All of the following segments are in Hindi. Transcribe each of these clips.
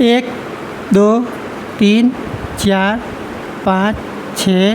1 2 3 4 5 6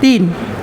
3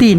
3،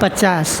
50،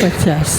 50۔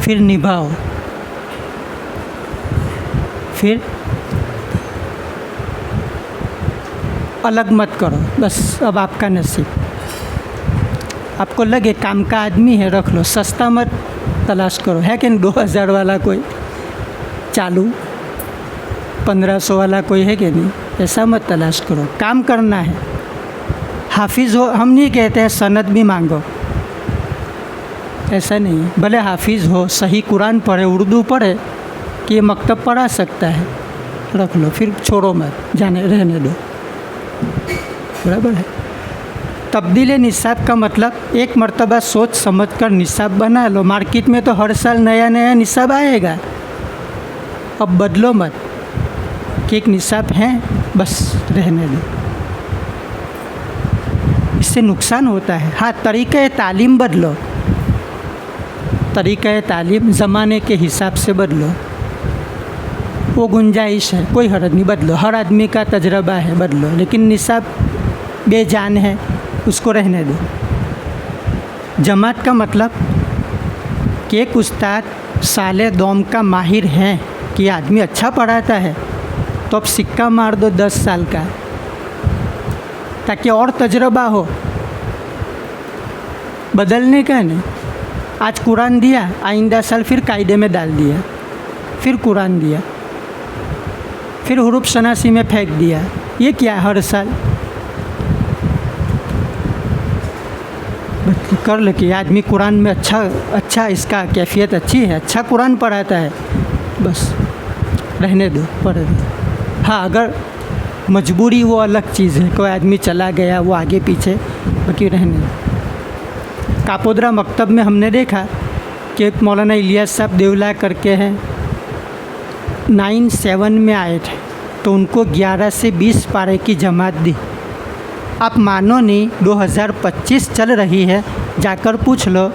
फिर निभाओ, फिर अलग मत करो। बस अब आपका नसीब। आपको लगे काम का आदमी है, रख लो, सस्ता मत तलाश करो। है कि 2000 वाला कोई चालू, 1500 वाला कोई है कि नहीं, ऐसा मत तलाश करो। काम करना है। हाफिज़ हो, हम नहीं कहते हैं सनद भी मांगो, ऐसा नहीं है। भले हाफिज़ हो, सही कुरान पढ़े, उर्दू पढ़े, कि ये मकतब पढ़ा सकता है, रख लो, फिर छोड़ो मत, जाने रहने दो। बराबर है। तब्दील निसाब का मतलब एक मर्तबा सोच समझ कर निसाब बना लो। मार्केट में तो हर साल नया नया निसाब आएगा, अब बदलो मत कि एक निसाब है, बस रहने दो, इससे नुकसान होता है। हाँ, तरीक़ा तालीम बदलो, तरीक़ा तालीम ज़माने के हिसाब से बदलो, वो गुंजाइश है, कोई हर्ज नहीं, बदलो। हर आदमी का तजर्बा है, बदलो। लेकिन निसाब बेजान है, उसको रहने दो। जमात का मतलब कि एक उस्ताद साले दोम का माहिर है कि आदमी अच्छा पढ़ाता है, तो अब सिक्का मार दो 10 साल का, ताकि और तजर्बा हो। बदलने का नहीं। आज कुरान दिया, आइंदा साल फिर कायदे में डाल दिया, फिर कुरान दिया, फिर हुरूफ शनासी में फेंक दिया। ये क्या है हर साल? कर ले कि आदमी कुरान में अच्छा इसका कैफियत अच्छी है, अच्छा कुरान पढ़ाता है, बस रहने दो, पढ़ दो। हाँ, अगर मजबूरी वो अलग चीज़ है, कोई आदमी चला गया, वो आगे पीछे, बाकी रहने दो। कापोद्रा मकतब में हमने देखा कि एक मौलाना इलियास साहब देवला करके हैं, 97 में आए थे, तो उनको 11 से 20 पारे की जमात दी। आप मानो नहीं, 2025 चल रही है, जाकर पूछ लो,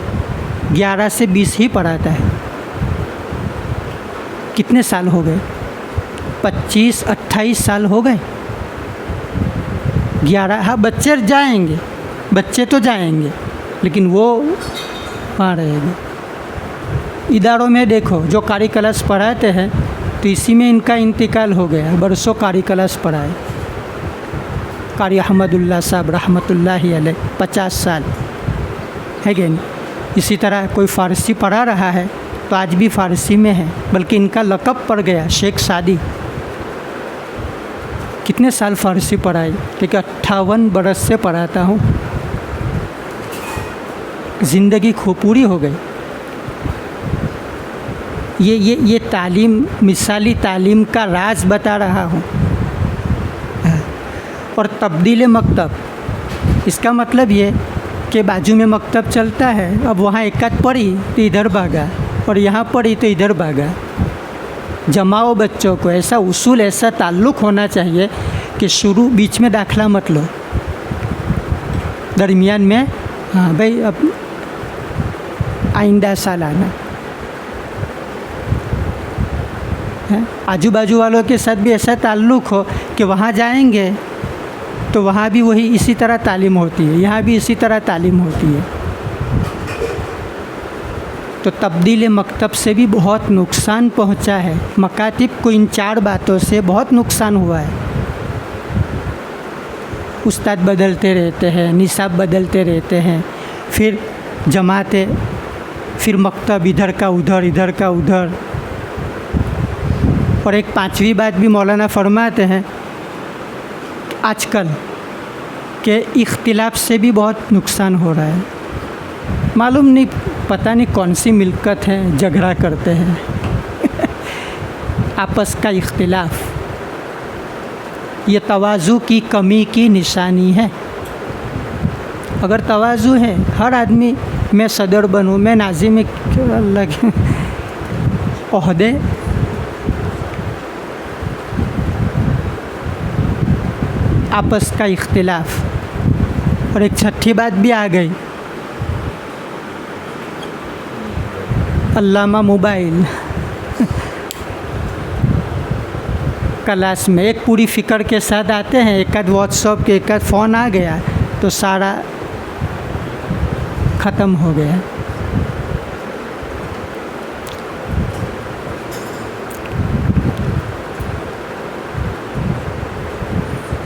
11 से 20 ही पढ़ाता है। कितने साल हो गए? 25-28 साल हो गए। 11, हाँ बच्चे जाएंगे, बच्चे तो जाएंगे, लेकिन वो वहाँ रहेंगे। इदारों में देखो, जो कारी क्लास पढ़ाते हैं, तो इसी में इनका इंतकाल हो गया। बरसों कारी क्लास पढ़ाए, कारी अहमदुल्लाह साहब रहमतुल्लाहि अलैह, 50 साल है कि नहीं। इसी तरह कोई फ़ारसी पढ़ा रहा है, तो आज भी फ़ारसी में है, बल्कि इनका लक़ब पड़ गया शेख सादी। कितने साल फ़ारसी पढ़ाई? क्योंकि 58 बरस से पढ़ाता हूँ, ज़िंदगी खूब पूरी हो गई। ये तालीम, मिसाली तालीम का राज बता रहा हूँ। और तब्दील मकतब, इसका मतलब ये कि बाजू में मकतब चलता है, अब वहाँ एकाध पढ़ी तो इधर भागा, और यहाँ पढ़ी तो इधर भागा। जमाओ बच्चों को, ऐसा उसूल, ऐसा ताल्लुक़ होना चाहिए कि शुरू बीच में दाखला मत लो, दरमियान में हाँ भाई अब आइंदा साल आना है। आजू बाजू वालों के साथ भी ऐसा ताल्लुक़ हो कि वहाँ जाएंगे तो वहाँ भी वही इसी तरह तालीम होती है, यहाँ भी इसी तरह तालीम होती है। तो तब्दील मकतब से भी बहुत नुकसान पहुँचा है। मकातिब को इन 4 बातों से बहुत नुकसान हुआ है। उस्ताद बदलते रहते हैं, निसाब बदलते रहते हैं, फिर जमातें, फिर मकतब इधर का उधर, इधर का उधर। और एक 5वीं बात भी मौलाना फरमाते हैं, आजकल के इख्तिलाफ से भी बहुत नुकसान हो रहा है। मालूम नहीं, पता नहीं कौन सी मिल्कत है, झगड़ा करते हैं आपस का इख्तिलाफ, ये तवाज़ु की कमी की निशानी है। अगर तवाज़ु है, हर आदमी मैं सदर बनूँ, मैं नाज़िम लगे ओहदे, आपस का इख्तिलाफ। और एक 6ठी बात भी आ गई, अल्लामा मोबाइल क्लास में एक पूरी फ़िक्र के साथ आते हैं, एक आध व्हाट्सएप के, एक आध फ़ोन आ गया तो सारा ख़त्म हो गया।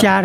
4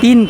3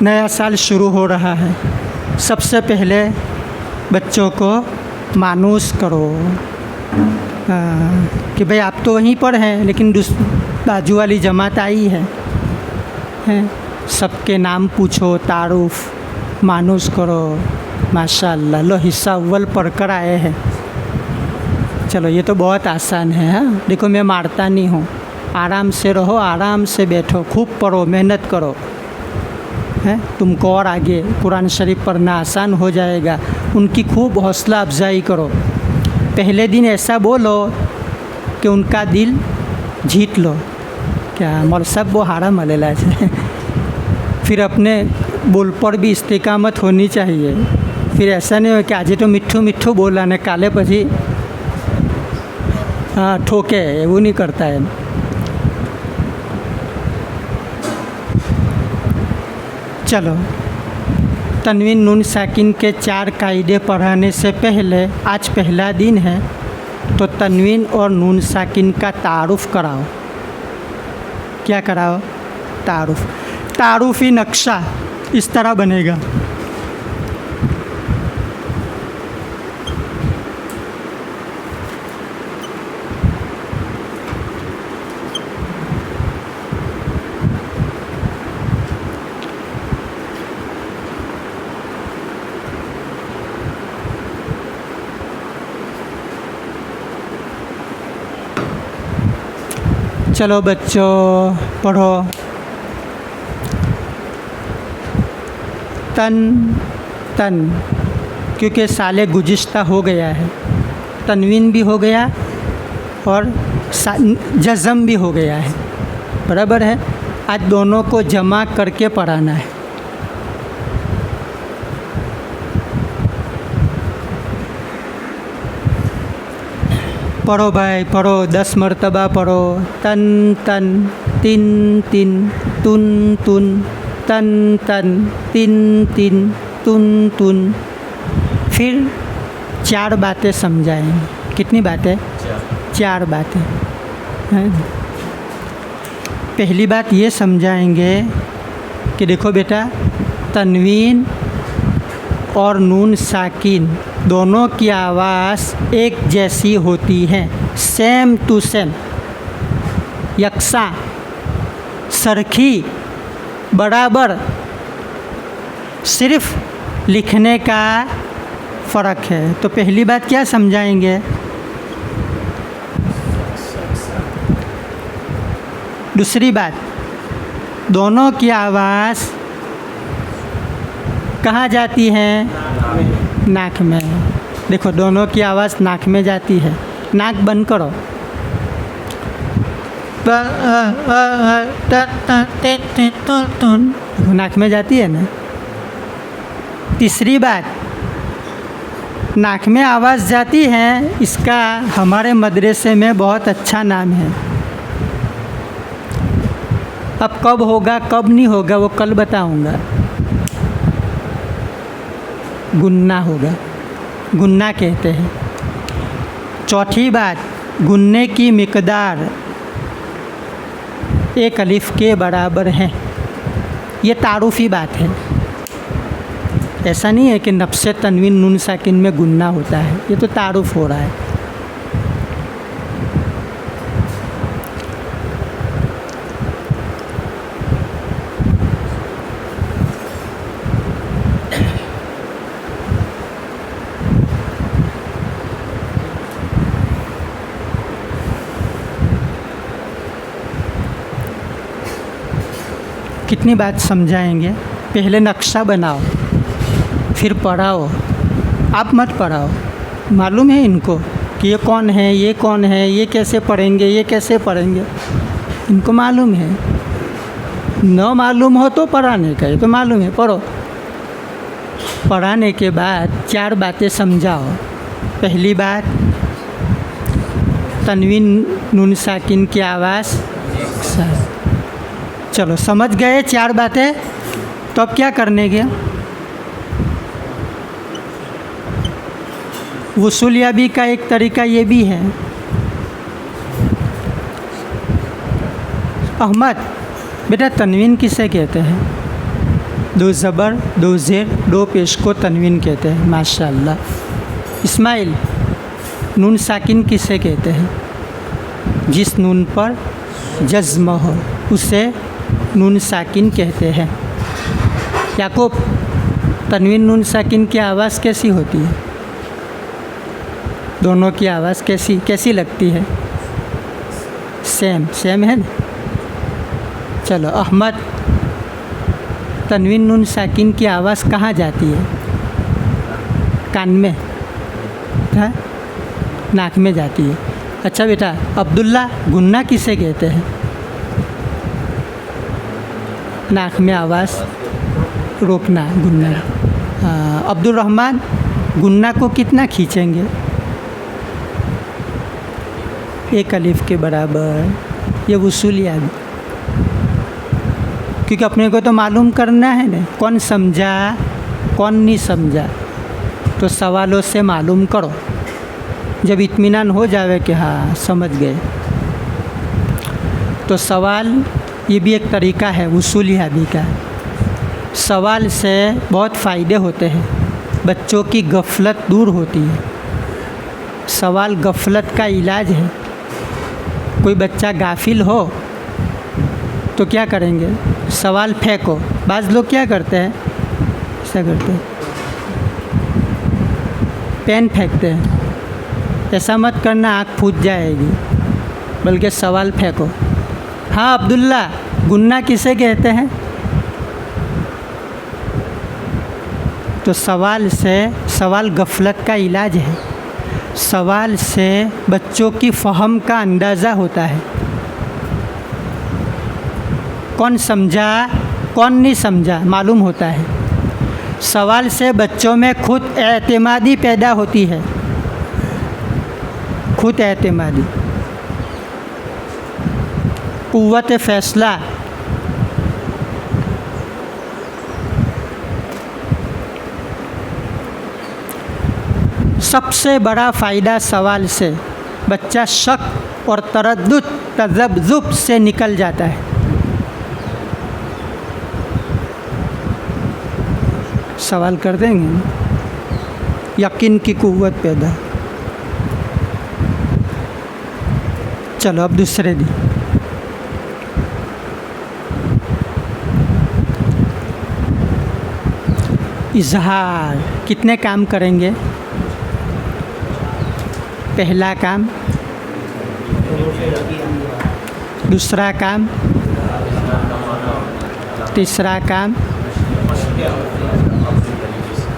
नया साल शुरू हो रहा है। सबसे पहले बच्चों को मानूस करो कि भाई आप तो वहीं पर हैं, लेकिन बाजू वाली जमात आई है, सबके नाम पूछो, तारुफ मानूस करो। माशाअल्लाह, लो हिस्सा अव्वल पढ़ कर आए हैं। चलो ये तो बहुत आसान है। हाँ, देखो मैं मारता नहीं हूँ, आराम से रहो, आराम से बैठो, खूब पढ़ो, मेहनत करो, हैं तुमको और आगे कुरान शरीफ पढ़ना आसान हो जाएगा। उनकी खूब हौसला अफजाई करो। पहले दिन ऐसा बोलो कि उनका दिल जीत लो। क्या मर सब वो हारा मलेला है। फिर अपने बोल पर भी इस्तेकामत होनी चाहिए। फिर ऐसा नहीं हो कि आज तो मिठ्ठू मिठ्ठू बोला ने काले पछी हाँ ठोके, वो नहीं करता है। चलो, तनवीन नून साकिन के 4 कायदे पढ़ाने से पहले, आज पहला दिन है तो तनवीन और नून साकिन का तारुफ कराओ। क्या कराओ? तारुफ। तारुफी नक्शा इस तरह बनेगा। चलो बच्चों पढ़ो। तन तन, क्योंकि साले गुज़िश्ता हो गया है, तनवीन भी हो गया और जज़म भी हो गया है, बराबर है। आज दोनों को जमा करके पढ़ाना है। पढ़ो भाई, पढ़ो, 10 मरतबा पढ़ो। तन तन, तिन तिन, तुन तुन, तन तन, तिन तिन, तुन तुन। फिर 4 बातें समझाएंगे। कितनी बातें? 4 बातें हैं। पहली बात ये समझाएंगे कि देखो बेटा, तनवीन और नून साकिन दोनों की आवाज़ एक जैसी होती है, सेम टू सेम, यकसा, सरखी, बराबर। सिर्फ लिखने का फ़र्क है। तो पहली बात क्या समझाएंगे? दूसरी बात, दोनों की आवाज़ कहाँ जाती है? नाक में। देखो, दोनों की आवाज़ नाक में जाती है। नाक बंद करो। नाक में जाती है ना। तीसरी बात, नाक में आवाज़ जाती है, इसका हमारे मदरसे में बहुत अच्छा नाम है। अब कब होगा कब नहीं होगा वो कल बताऊंगा। गुन्ना होगा, गुन्ना कहते हैं। चौथी बात, गुन्ने की मिकदार 1 अलिफ के बराबर है। ये तारुफी बात है। ऐसा नहीं है कि नफ्से तनवीन नून साकिन में गुन्ना होता है, ये तो तारुफ हो रहा है। कितनी बात समझाएंगे? पहले नक्शा बनाओ, फिर पढ़ाओ। आप मत पढ़ाओ, मालूम है इनको कि ये कौन है, ये कौन है, ये कैसे पढ़ेंगे, ये कैसे पढ़ेंगे, इनको मालूम है। न मालूम हो तो पढ़ाने का, ये तो मालूम है, पढ़ो। पढ़ाने के बाद 4 बातें समझाओ। पहली बात, तनवीन नून साकिन की आवाज़। चलो समझ गए 4 बातें। तो अब क्या करने के? वसूलियाबी का एक तरीका ये भी है। अहमद बेटा, तनवीन किसे कहते हैं? दो ज़बर, दो ज़ेर, दो पेश को तनवीन कहते हैं। माशाअल्लाह। इस्माइल, नून साकिन किसे कहते हैं? जिस नून पर जज्म हो उसे नून साकिन कहते हैं। याकूब, तनवीन नून साकिन की आवाज़ कैसी होती है? दोनों की आवाज़ कैसी लगती है? सेम है ना? चलो अहमद, तनवीन नून साकिन की आवाज़ कहाँ जाती है? कान में, है? नाक में जाती है। अच्छा बेटा अब्दुल्ला, गुन्ना किसे कहते हैं? नाक में आवाज़ रोकना, गुन्ना। अब्दुल रहमान, गुन्ना को कितना खींचेंगे? एक अलिफ के बराबर। ये वसूलिया भी, क्योंकि अपने को तो मालूम करना है ना कौन समझा कौन नहीं समझा, तो सवालों से मालूम करो। जब इत्मीनान हो जावे कि हाँ समझ गए, तो सवाल ये भी एक तरीका है वसूलिया भी का। सवाल से बहुत फ़ायदे होते हैं, बच्चों की गफलत दूर होती है। सवाल गफलत का इलाज है। कोई बच्चा गाफिल हो तो क्या करेंगे? सवाल फेंको। बाज़ लोग क्या करते हैं? ऐसा करते हैं, पेन फेंकते हैं। ऐसा मत करना, आँख फूट जाएगी, बल्कि सवाल फेंको। हाँ अब्दुल्ला, गुन्ना किसे कहते हैं? तो सवाल गफलत का इलाज है। सवाल से बच्चों की फ़हम का अंदाज़ा होता है, कौन समझा कौन नहीं समझा मालूम होता है। सवाल से बच्चों में खुद एतमादी पैदा होती है, खुद एतमादी, कुव्वत फ़ैसला। सबसे बड़ा फ़ायदा सवाल से बच्चा शक और तरद्दुद तज़ब्ज़ुब से निकल जाता है। सवाल कर देंगे, यकीन की कुव्वत पैदा। चलो अब दूसरे दिन। इजहार कितने काम करेंगे? पहला काम, दूसरा काम, तीसरा काम,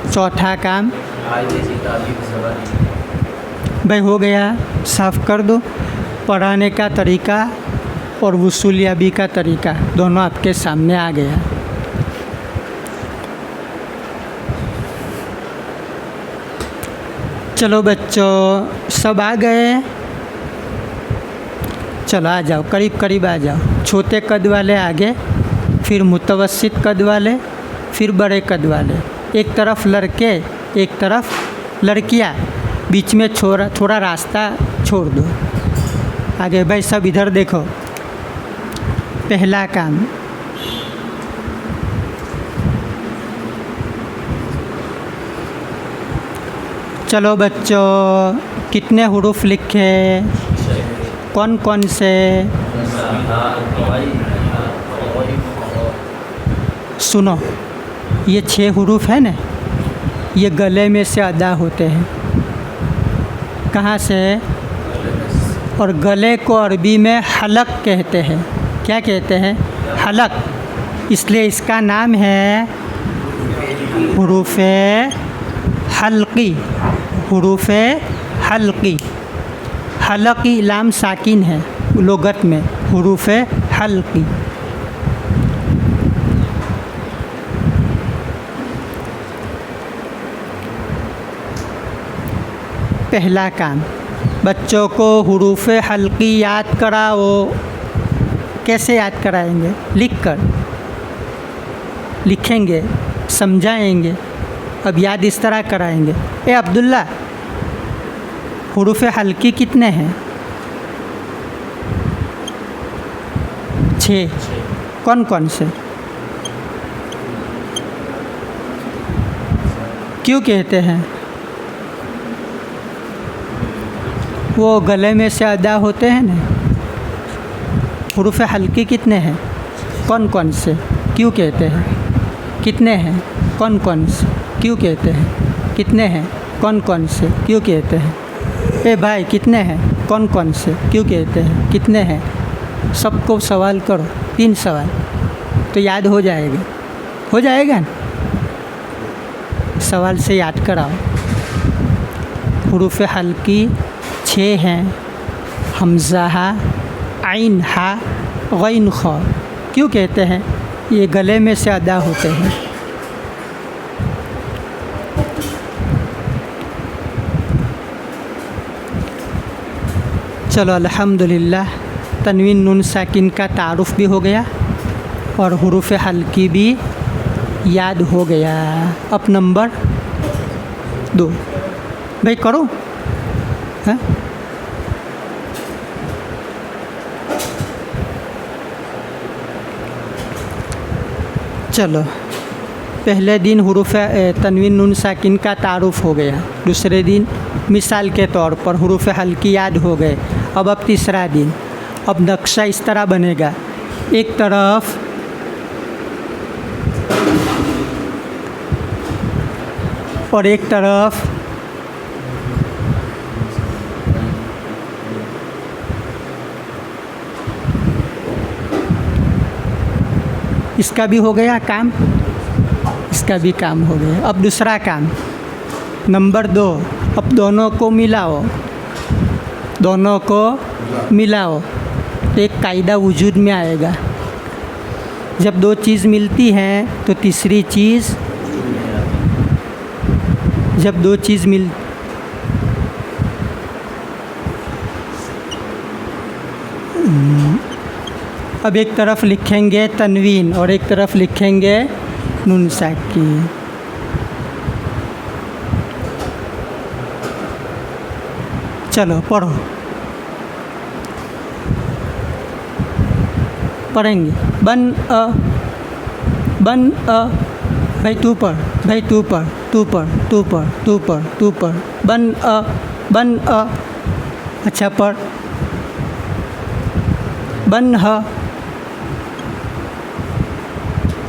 चौथा काम। भाई हो गया, साफ़ कर दो। पढ़ाने का तरीका और वसूलियाबी का तरीका दोनों आपके सामने आ गया। चलो बच्चों सब आ गए? चलो आ जाओ, करीब करीब आ जाओ। छोटे कद वाले आगे, फिर मुतवस्सित कद वाले, फिर बड़े कद वाले। एक तरफ लड़के, एक तरफ लड़कियां, बीच में थोड़ा रास्ता छोड़ दो। आगे भाई सब इधर देखो। पहला काम, चलो बच्चों कितने हुरूफ लिखे? कौन कौन से? सुनो, ये 6 हुरूफ है ना, ये गले में से अदा होते हैं। कहाँ से? और गले को अरबी में हलक कहते हैं। क्या कहते हैं? हलक। इसलिए इसका नाम है हुरूफ़े हल्की। हुरूफ़े हल्की। हलकी लाम साकिन है लुगत में, हुरूफ़े हल्की। पहला काम, बच्चों को हुरूफ़े हल्की याद कराओ। कैसे याद कराएंगे? लिख कर लिखेंगे, समझाएंगे। अब याद इस तरह कराएंगे। ए अब्दुल्ला, हुरूफ़े हल्की कितने हैं? 6। कौन कौन से? क्यों कहते हैं? वो गले में से अदा होते हैं ना, हुरूफ हल्की कितने हैं, कौन कौन से, क्यों कहते हैं? कितने हैं, कौन कौन से, क्यों कहते हैं? कितने हैं, कौन कौन से, क्यों कहते हैं? ए भाई कितने हैं, कौन कौन से, क्यों कहते हैं? कितने हैं? सबको सवाल करो, 3 सवाल तो याद हो जाएगा, हो जाएगा ना? सवाल से याद कराओ। हुरूफ हल्की 6 हैं, हमज़ा हा, आइन हा, गैन ख। क्यों कहते हैं? ये गले में से अदा होते हैं। चलो अल्हम्दुलिल्लाह, तनवीन नून साकिन का तारुफ भी हो गया और हुरूफ हल्की भी याद हो गया। अब नंबर 2 भाई करो, हाँ? चलो, पहले दिन हुरूफ तनवीन नून साकिन का तारुफ हो गया, दूसरे दिन मिसाल के तौर पर हुरूफ हल्की याद हो गए। अब तीसरा दिन, अब नक्शा इस तरह बनेगा, एक तरफ और एक तरफ इसका भी हो गया काम, इसका भी काम हो गया। अब दूसरा काम नंबर 2, अब दोनों को मिलाओ, दोनों को मिलाओ, एक कायदा वजूद में आएगा। जब 2 चीज़ मिलती हैं तो तीसरी चीज़, जब 2 चीज़ अब एक तरफ लिखेंगे तनवीन और एक तरफ लिखेंगे नून साकिन। चलो पढ़ो, पढ़ेंगे। बन अ, भाई तू पढ़, भाई तू पढ़, तू पढ़, तू पढ़, तू पढ़, तू पढ़। बन अ, अच्छा पढ़। बन ह,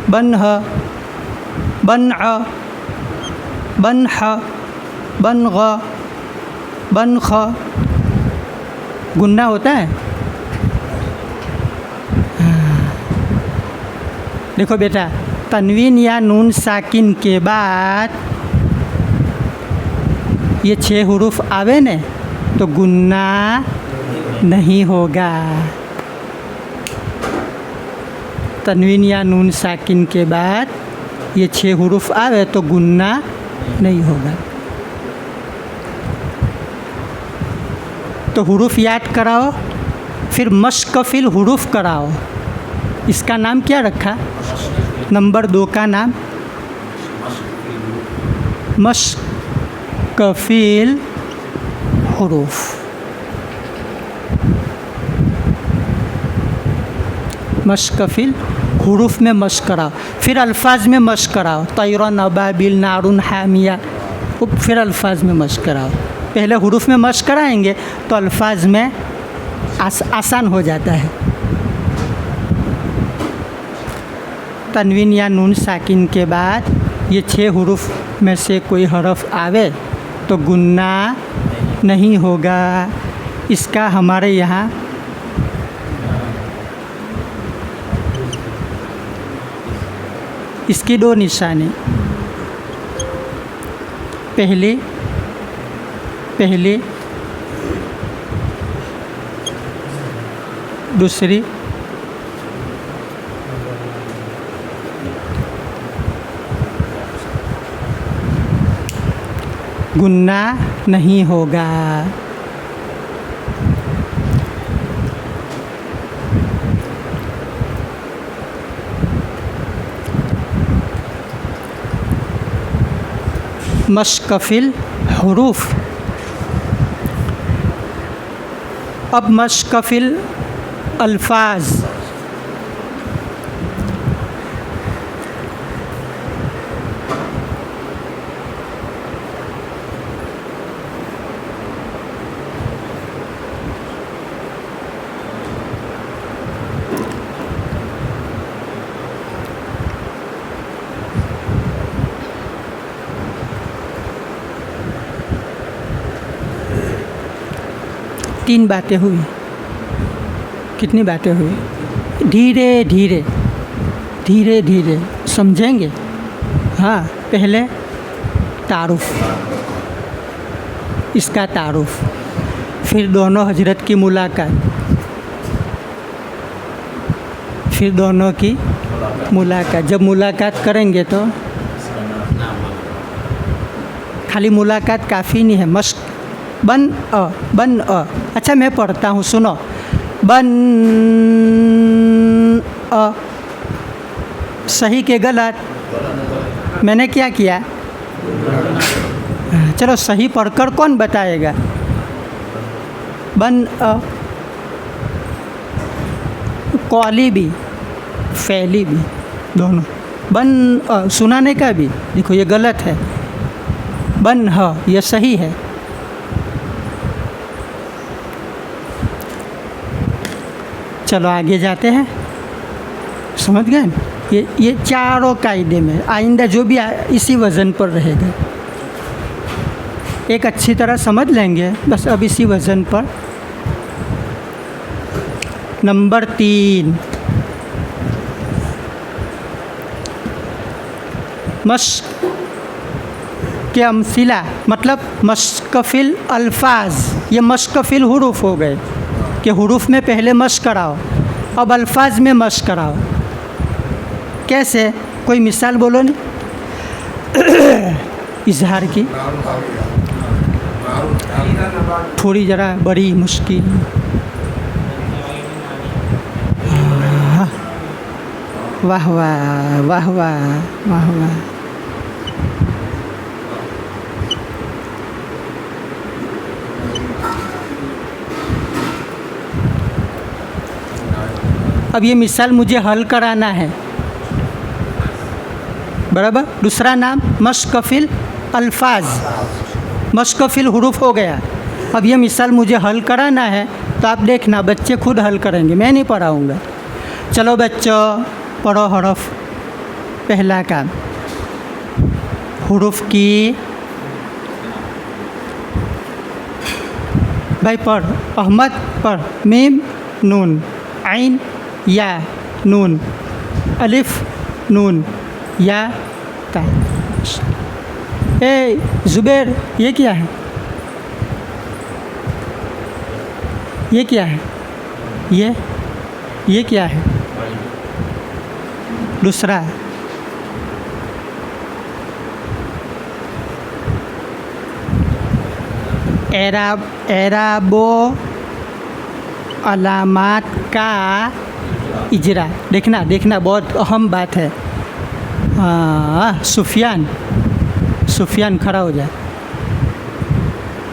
बन ह, बन अ, बन ह, बन ग, बन ख। गुन्ना होता है? देखो बेटा, तनवीन या नून साकिन के बाद ये 6 हुरूफ आवे ने तो गुन्ना नहीं होगा। तनवीन या नून साकिन के बाद ये 6 हुरूफ आवे तो गुन्ना नहीं होगा। तो हुरूफ याद कराओ, फिर मश्कफिल हुरूफ कराओ। इसका नाम क्या रखा? नंबर 2 का नाम मश्कफिल हुरूफ। मश्कफिल हुरूफ में मश्क कराओ, फिर अल्फाज में मश्क कराओ। तैरन, अबाबिल, नारुन, हामिया, फिर अल्फाज में मश्क कराओ। पहले हुरूफ में मश्क कराएंगे तो अल्फाज में आसान हो जाता है। तनवीन या नून साकिन के बाद ये 6 हुरूफ में से कोई हरफ आवे तो गुन्ना नहीं होगा। इसका हमारे यहाँ इसकी 2 निशानी, पहले दूसरी, गुन्ना नहीं होगा। मश्कफिल हुरूफ। अब मश्कफिल अल्फाज। 3 बातें हुई। कितनी बातें हुई? धीरे धीरे धीरे धीरे समझेंगे। हाँ, पहले तारुफ, इसका तारुफ, फिर दोनों हजरत की मुलाकात, फिर दोनों की मुलाकात। जब मुलाकात करेंगे तो खाली मुलाकात काफ़ी नहीं है, मश्क। बन अ। अच्छा मैं पढ़ता हूँ, सुनो। बन अ। सही के गलत? मैंने क्या किया? चलो सही पढ़कर कौन बताएगा? बन अ। कौली भी फैली भी दोनों। बन अ सुनाने का भी देखो ये गलत है। बन ह ये सही है। चलो आगे जाते हैं। समझ गए न? ये चारों कायदे में आइंदा जो भी इसी वज़न पर रहेगा। एक अच्छी तरह समझ लेंगे बस अब इसी वज़न पर। नंबर 3, मश्क के अमसिला मतलब मश्कफिल अल्फाज। ये मश्कफिल हुरूफ हो गए कि हुरूफ में पहले मश्क कराओ, अब अल्फाज में मश्क कराओ। कैसे? कोई मिसाल बोलो नहीं। इजहार की थोड़ी ज़रा बड़ी मुश्किल। वाह वाह वाह वाह वाह वाह। अब ये मिसाल मुझे हल कराना है, बराबर। दूसरा नाम मश्कफिल अल्फाज, मश्कफिल हुरूफ हो गया। अब ये मिसाल मुझे हल कराना है तो आप देखना बच्चे खुद हल करेंगे, मैं नहीं पढ़ाऊँगा। चलो बच्चों पढ़ो हरफ। पहला काम हुरूफ की, भाई पढ़, अहमद पढ़। मीम नून, आइन या नून, अलिफ नून या ता। ए जुबैर ये क्या है? ये क्या है? ये क्या है? दूसरा एराबो अलामात का इजरा। देखना बहुत अहम बात है। सुफियान खड़ा हो जाए।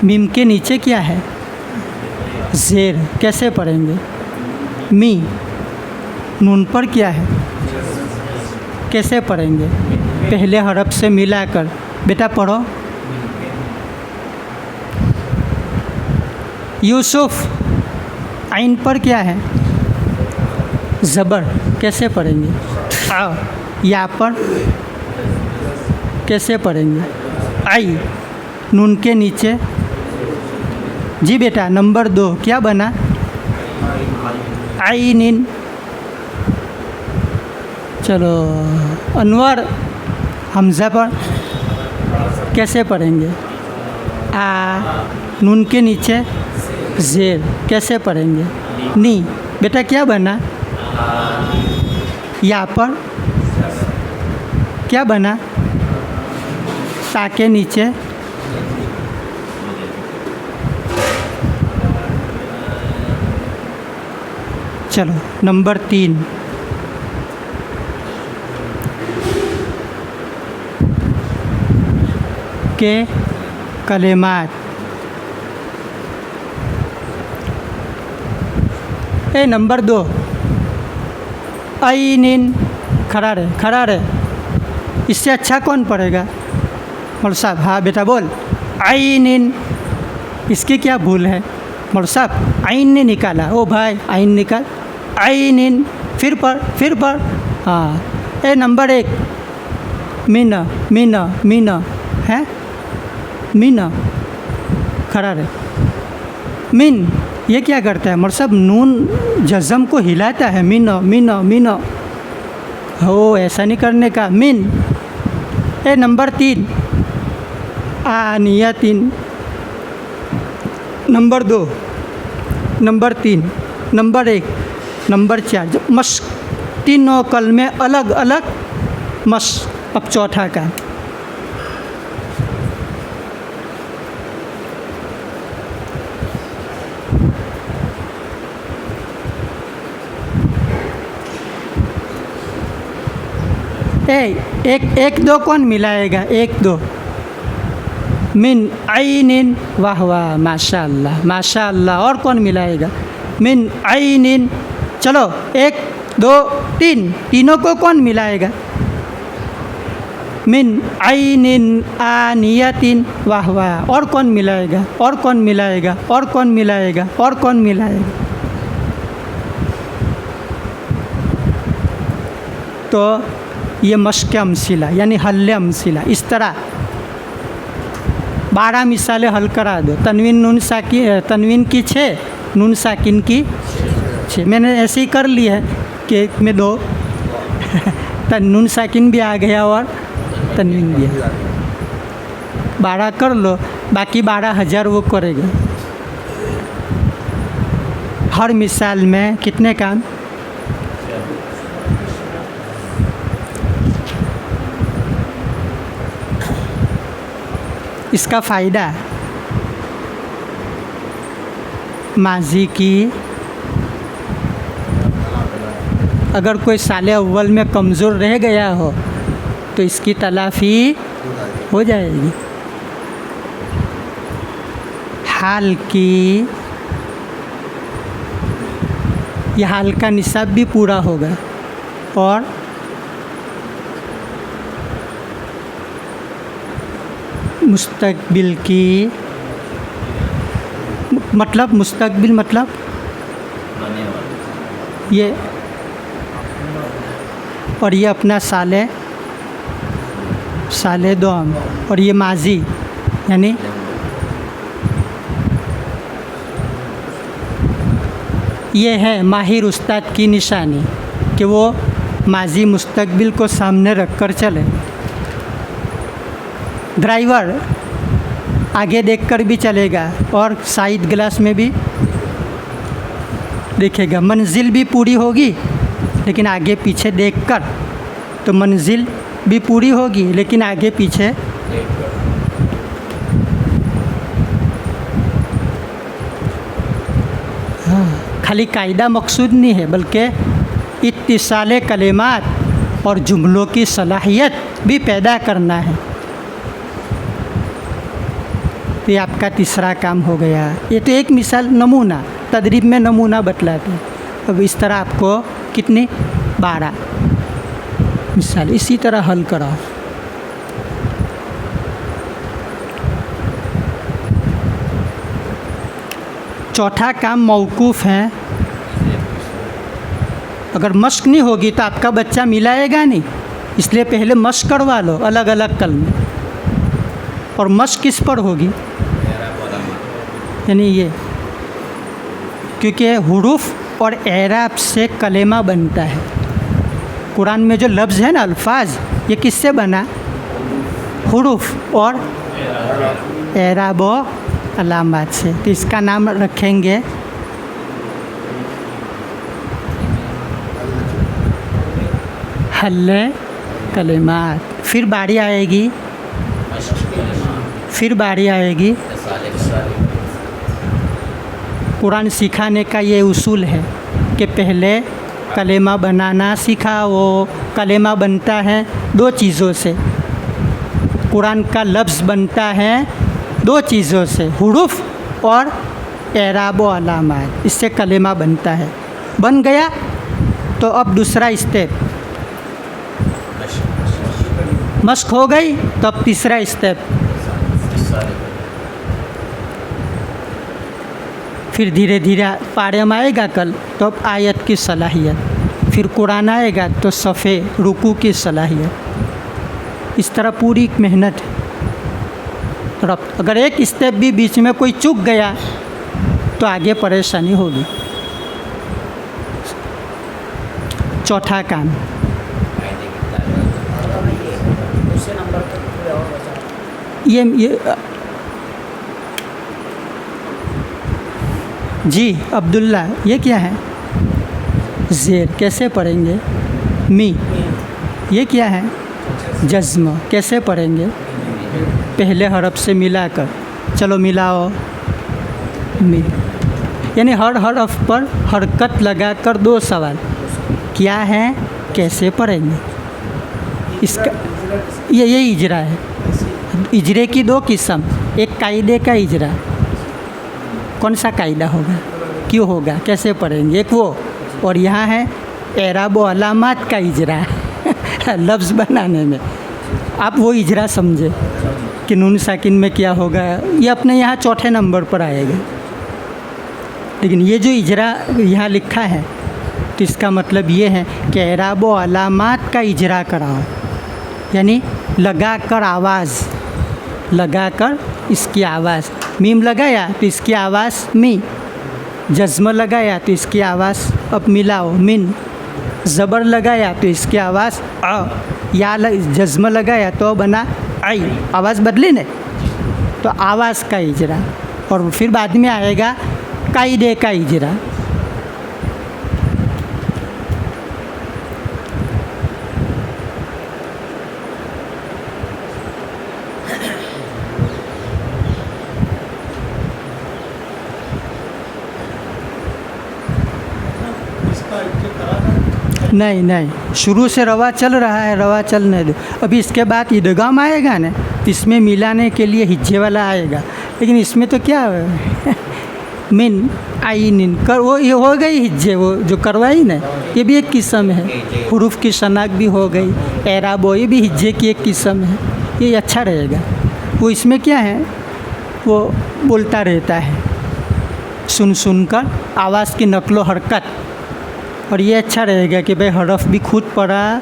मीम के नीचे क्या है? ज़ेर। कैसे पढ़ेंगे? मी। नून पर क्या है? कैसे पढ़ेंगे? पहले हरफ से मिलाकर। बेटा पढ़ो। यूसुफ। आइन पर क्या है? ज़बर। कैसे पढ़ेंगे? आओ। या पर कैसे पढ़ेंगे? आई। नून के नीचे। जी बेटा नंबर 2 क्या बना? आइनिन। चलो अनवर, हमज़ा पर कैसे पढ़ेंगे? आ। नून के नीचे ज़ेर। कैसे पढ़ेंगे? नी। बेटा क्या बना? या पर क्या बना? ता के नीचे चलो नंबर 3 के कलेमात। नंबर 2 आइनिन। खड़ा रहे। इससे अच्छा कौन पढ़ेगा? मौलवी साहब। हाँ बेटा बोल। आइनिन। इसकी क्या भूल है? मौलवी साहब आइन ने निकाला। ओ भाई आइन निकाल। आइनिन। फिर पढ़। हाँ। नंबर 1 मीना है। मीना खड़ा रहे। मिन ये क्या करता है मर साहब, नून जज़म को हिलाता है, मिन मिन मिन, हो ऐसा नहीं करने का, मिन। नंबर 3 आनियतिन, नंबर 2, नंबर 3, नंबर 1, नंबर 4, जब मश्क तीनों कलमे अलग अलग मश्क। अब चौथा काम, एक दो कौन मिलाएगा, 1 2, मिन आइनिन, वाह वाह माशाअल्लाह माशाअल्लाह, और कौन मिलाएगा, मिन आइनिन। चलो 1 2 3, तीनों को कौन मिलाएगा, मिन आइनिन आनियतिन, वाह वाह, और कौन मिलाएगा, और कौन मिलाएगा, और कौन मिलाएगा, और कौन मिलाएगा। तो ये मश्क अमसिला यानी हल्ले अमसिला। इस तरह 12 मिसालें हल करा दो। तनवीन की 6, नून साकिन की 6। मैंने ऐसे ही कर ली है कि 1 में 2 नून साकिन भी आ गया और तनवीन भी है। 12 कर लो, बाकी 12,000 वो करेगा। हर मिसाल में कितने काम, इसका फ़ायदा माजी की, अगर कोई साले अव्वल में कमज़ोर रह गया हो तो इसकी तलाफ़ी हो जाएगी। हाल की, यह हाल का निसाब भी पूरा होगा। और मुस्तकबिल की, मतलब मुस्तकबिल मतलब ये, और ये अपना साले दोम, और ये माजी यानी ये है माहिर उस्ताद की निशानी कि वो माजी मुस्तकबिल को सामने रख कर चले। ड्राइवर आगे देखकर भी चलेगा और साइड ग्लास में भी देखेगा। मंजिल भी पूरी होगी लेकिन आगे पीछे देखकर, तो मंजिल भी पूरी होगी लेकिन आगे पीछे। खाली कायदा मकसूद नहीं है बल्कि इत्तिसाले कलिमात और जुमलों की सलाहियत भी पैदा करना है। ये आपका तीसरा काम हो गया। ये तो एक मिसाल नमूना, तदरीब में नमूना बतलाते हैं। अब इस तरह आपको कितनी 12 मिसाल इसी तरह हल कराओ। चौथा काम मौकूफ़ है। अगर मश्क नहीं होगी तो आपका बच्चा मिलाएगा नहीं, इसलिए पहले मश्क करवा लो अलग अलग कलमे। और मश्क किस पर होगी, यानी ये, क्योंकि हुरूफ और एराब से कलेमा बनता है। कुरान में जो लफ्ज़ है ना, अल्फाज, ये किससे बना, हुरूफ और एराब व अलामात से। तो इसका नाम रखेंगे हल्ले कलिमात। फिर बारी आएगी कुरान सिखाने का। ये उसूल है कि पहले कलेमा बनाना सिखाओ। कलेमा बनता है 2 चीज़ों से, कुरान का लफ्ज़ बनता है 2 चीज़ों से, हुरूफ और एराब व अलामात। इससे कलेमा बनता है। बन गया तो अब दूसरा स्टेप, मश्क हो गई तो अब तीसरा स्टेप, फिर धीरे धीरे पारे में आएगा कल तो अब आयत की सलाहियत, फिर कुरान आएगा तो सफ़े रुकू की सलाहियत। इस तरह पूरी मेहनत है। अगर एक स्टेप भी बीच में कोई चूक गया तो आगे परेशानी होगी। चौथा काम, दूसरे नंबर पर कोई और बचा। ये जी अब्दुल्ला, ये क्या है? ज़ेर कैसे पढ़ेंगे? मी। ये क्या है? जज्म कैसे पढ़ेंगे? पहले हरफ से मिलाकर। चलो मिलाओ। मी, यानी हर हरफ पर हरकत लगाकर दो सवाल, क्या है, कैसे पढ़ेंगे। इसका ये इजरा है। इजरे की दो किस्म, एक कायदे का इजरा, कौन सा कायदा होगा, क्यों होगा, कैसे पढ़ेंगे, एक वो, और यहाँ है एराब व अलामात का इजरा लफ्ज़ बनाने में। आप वो इजरा समझे कि नून साकिन में क्या होगा, ये अपने यहाँ चौथे नंबर पर आएगा। लेकिन ये जो इजरा यहाँ लिखा है तो इसका मतलब ये है कि एराब व अलामात का इजरा कराओ, यानी लगा कर आवाज़, लगा कर इसकी आवाज़। मीम लगाया तो इसकी आवाज़ मी, जज्म लगाया तो इसकी आवाज़ अब मिलाओ मिन, ज़बर लगाया तो इसकी आवाज़ अ, या जज्म लगाया तो बना आई, आवाज़ बदली नहीं, तो आवाज़ का इजरा। और फिर बाद में आएगा कायदे का इजरा। नहीं नहीं, शुरू से रवा चल रहा है, रवा चलने दो। अभी इसके बाद इदगाम आएगा ना, तो इसमें मिलाने के लिए हिज्जे वाला आएगा। लेकिन इसमें तो क्या है मिन आई निन कर, वो ये हो गई हिज्जे, वो जो करवाई ना, ये भी एक किस्म है। हुरूफ की शनाख्त भी हो गई, एराब ये भी हिज्जे की एक किस्म है, ये अच्छा रहेगा। वो इसमें क्या है, वो बोलता रहता है सुन सुन कर, आवाज़ की नकलो हरकत। और ये अच्छा रहेगा कि भाई हरफ भी खुद पढ़ा,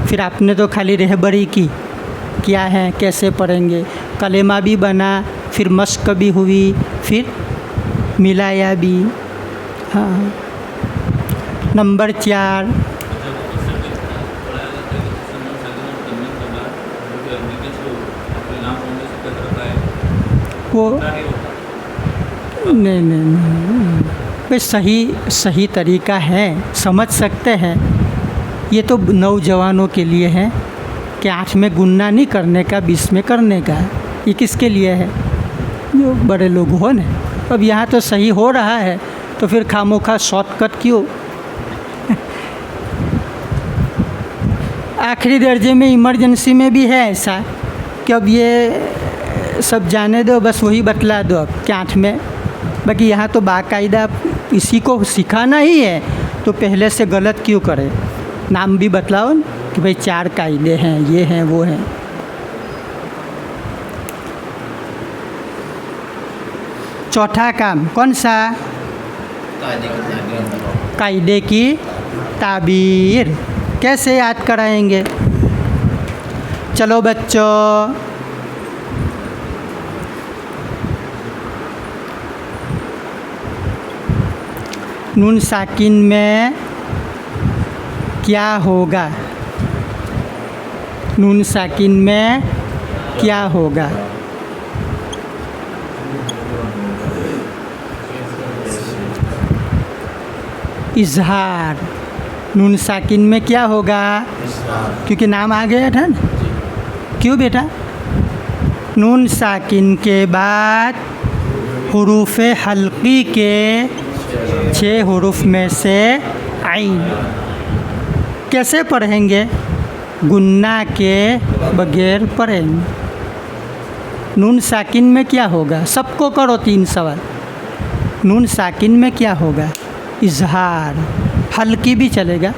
फिर आपने तो खाली रहबरी की, क्या है, कैसे पढ़ेंगे, कलेमा भी बना, फिर मश्क भी हुई, फिर मिलाया भी। हाँ, नंबर 4, वो नहीं भाई सही तरीका है, समझ सकते हैं। ये तो नौजवानों के लिए है कि 8 में गुन्ना नहीं करने का, 20 में करने का। ये किसके लिए है, जो बड़े लोग हो ना। अब यहाँ तो सही हो रहा है, तो फिर खामोखा शॉर्टकट क्यों। आखिरी दर्जे में इमरजेंसी में भी है ऐसा कि अब ये सब जाने दो, बस वही बतला दो अब कि 8 में। बाकी यहाँ तो बाकायदा इसी को सिखाना ही है, तो पहले से गलत क्यों करे। नाम भी बतलाओ कि भाई 4 कायदे हैं, ये हैं, वो हैं। चौथा काम कौन सा? कायदे की ताबीर। कैसे याद कराएंगे? चलो बच्चों, नून साकिन में क्या होगा? नून साकिन में क्या होगा? इजहार। नून साकिन में क्या होगा? क्योंकि नाम आ गया था ना। क्यों बेटा? नून साकिन के बाद हुरूफ हल्की के 6 हुरूफ में से आइन कैसे पढ़ेंगे? गुन्ना के बगैर पढ़ेंगे। नून साकिन में क्या होगा? सबको करो 3 सवाल। नून साकिन में क्या होगा? इजहार। हल्की भी चलेगा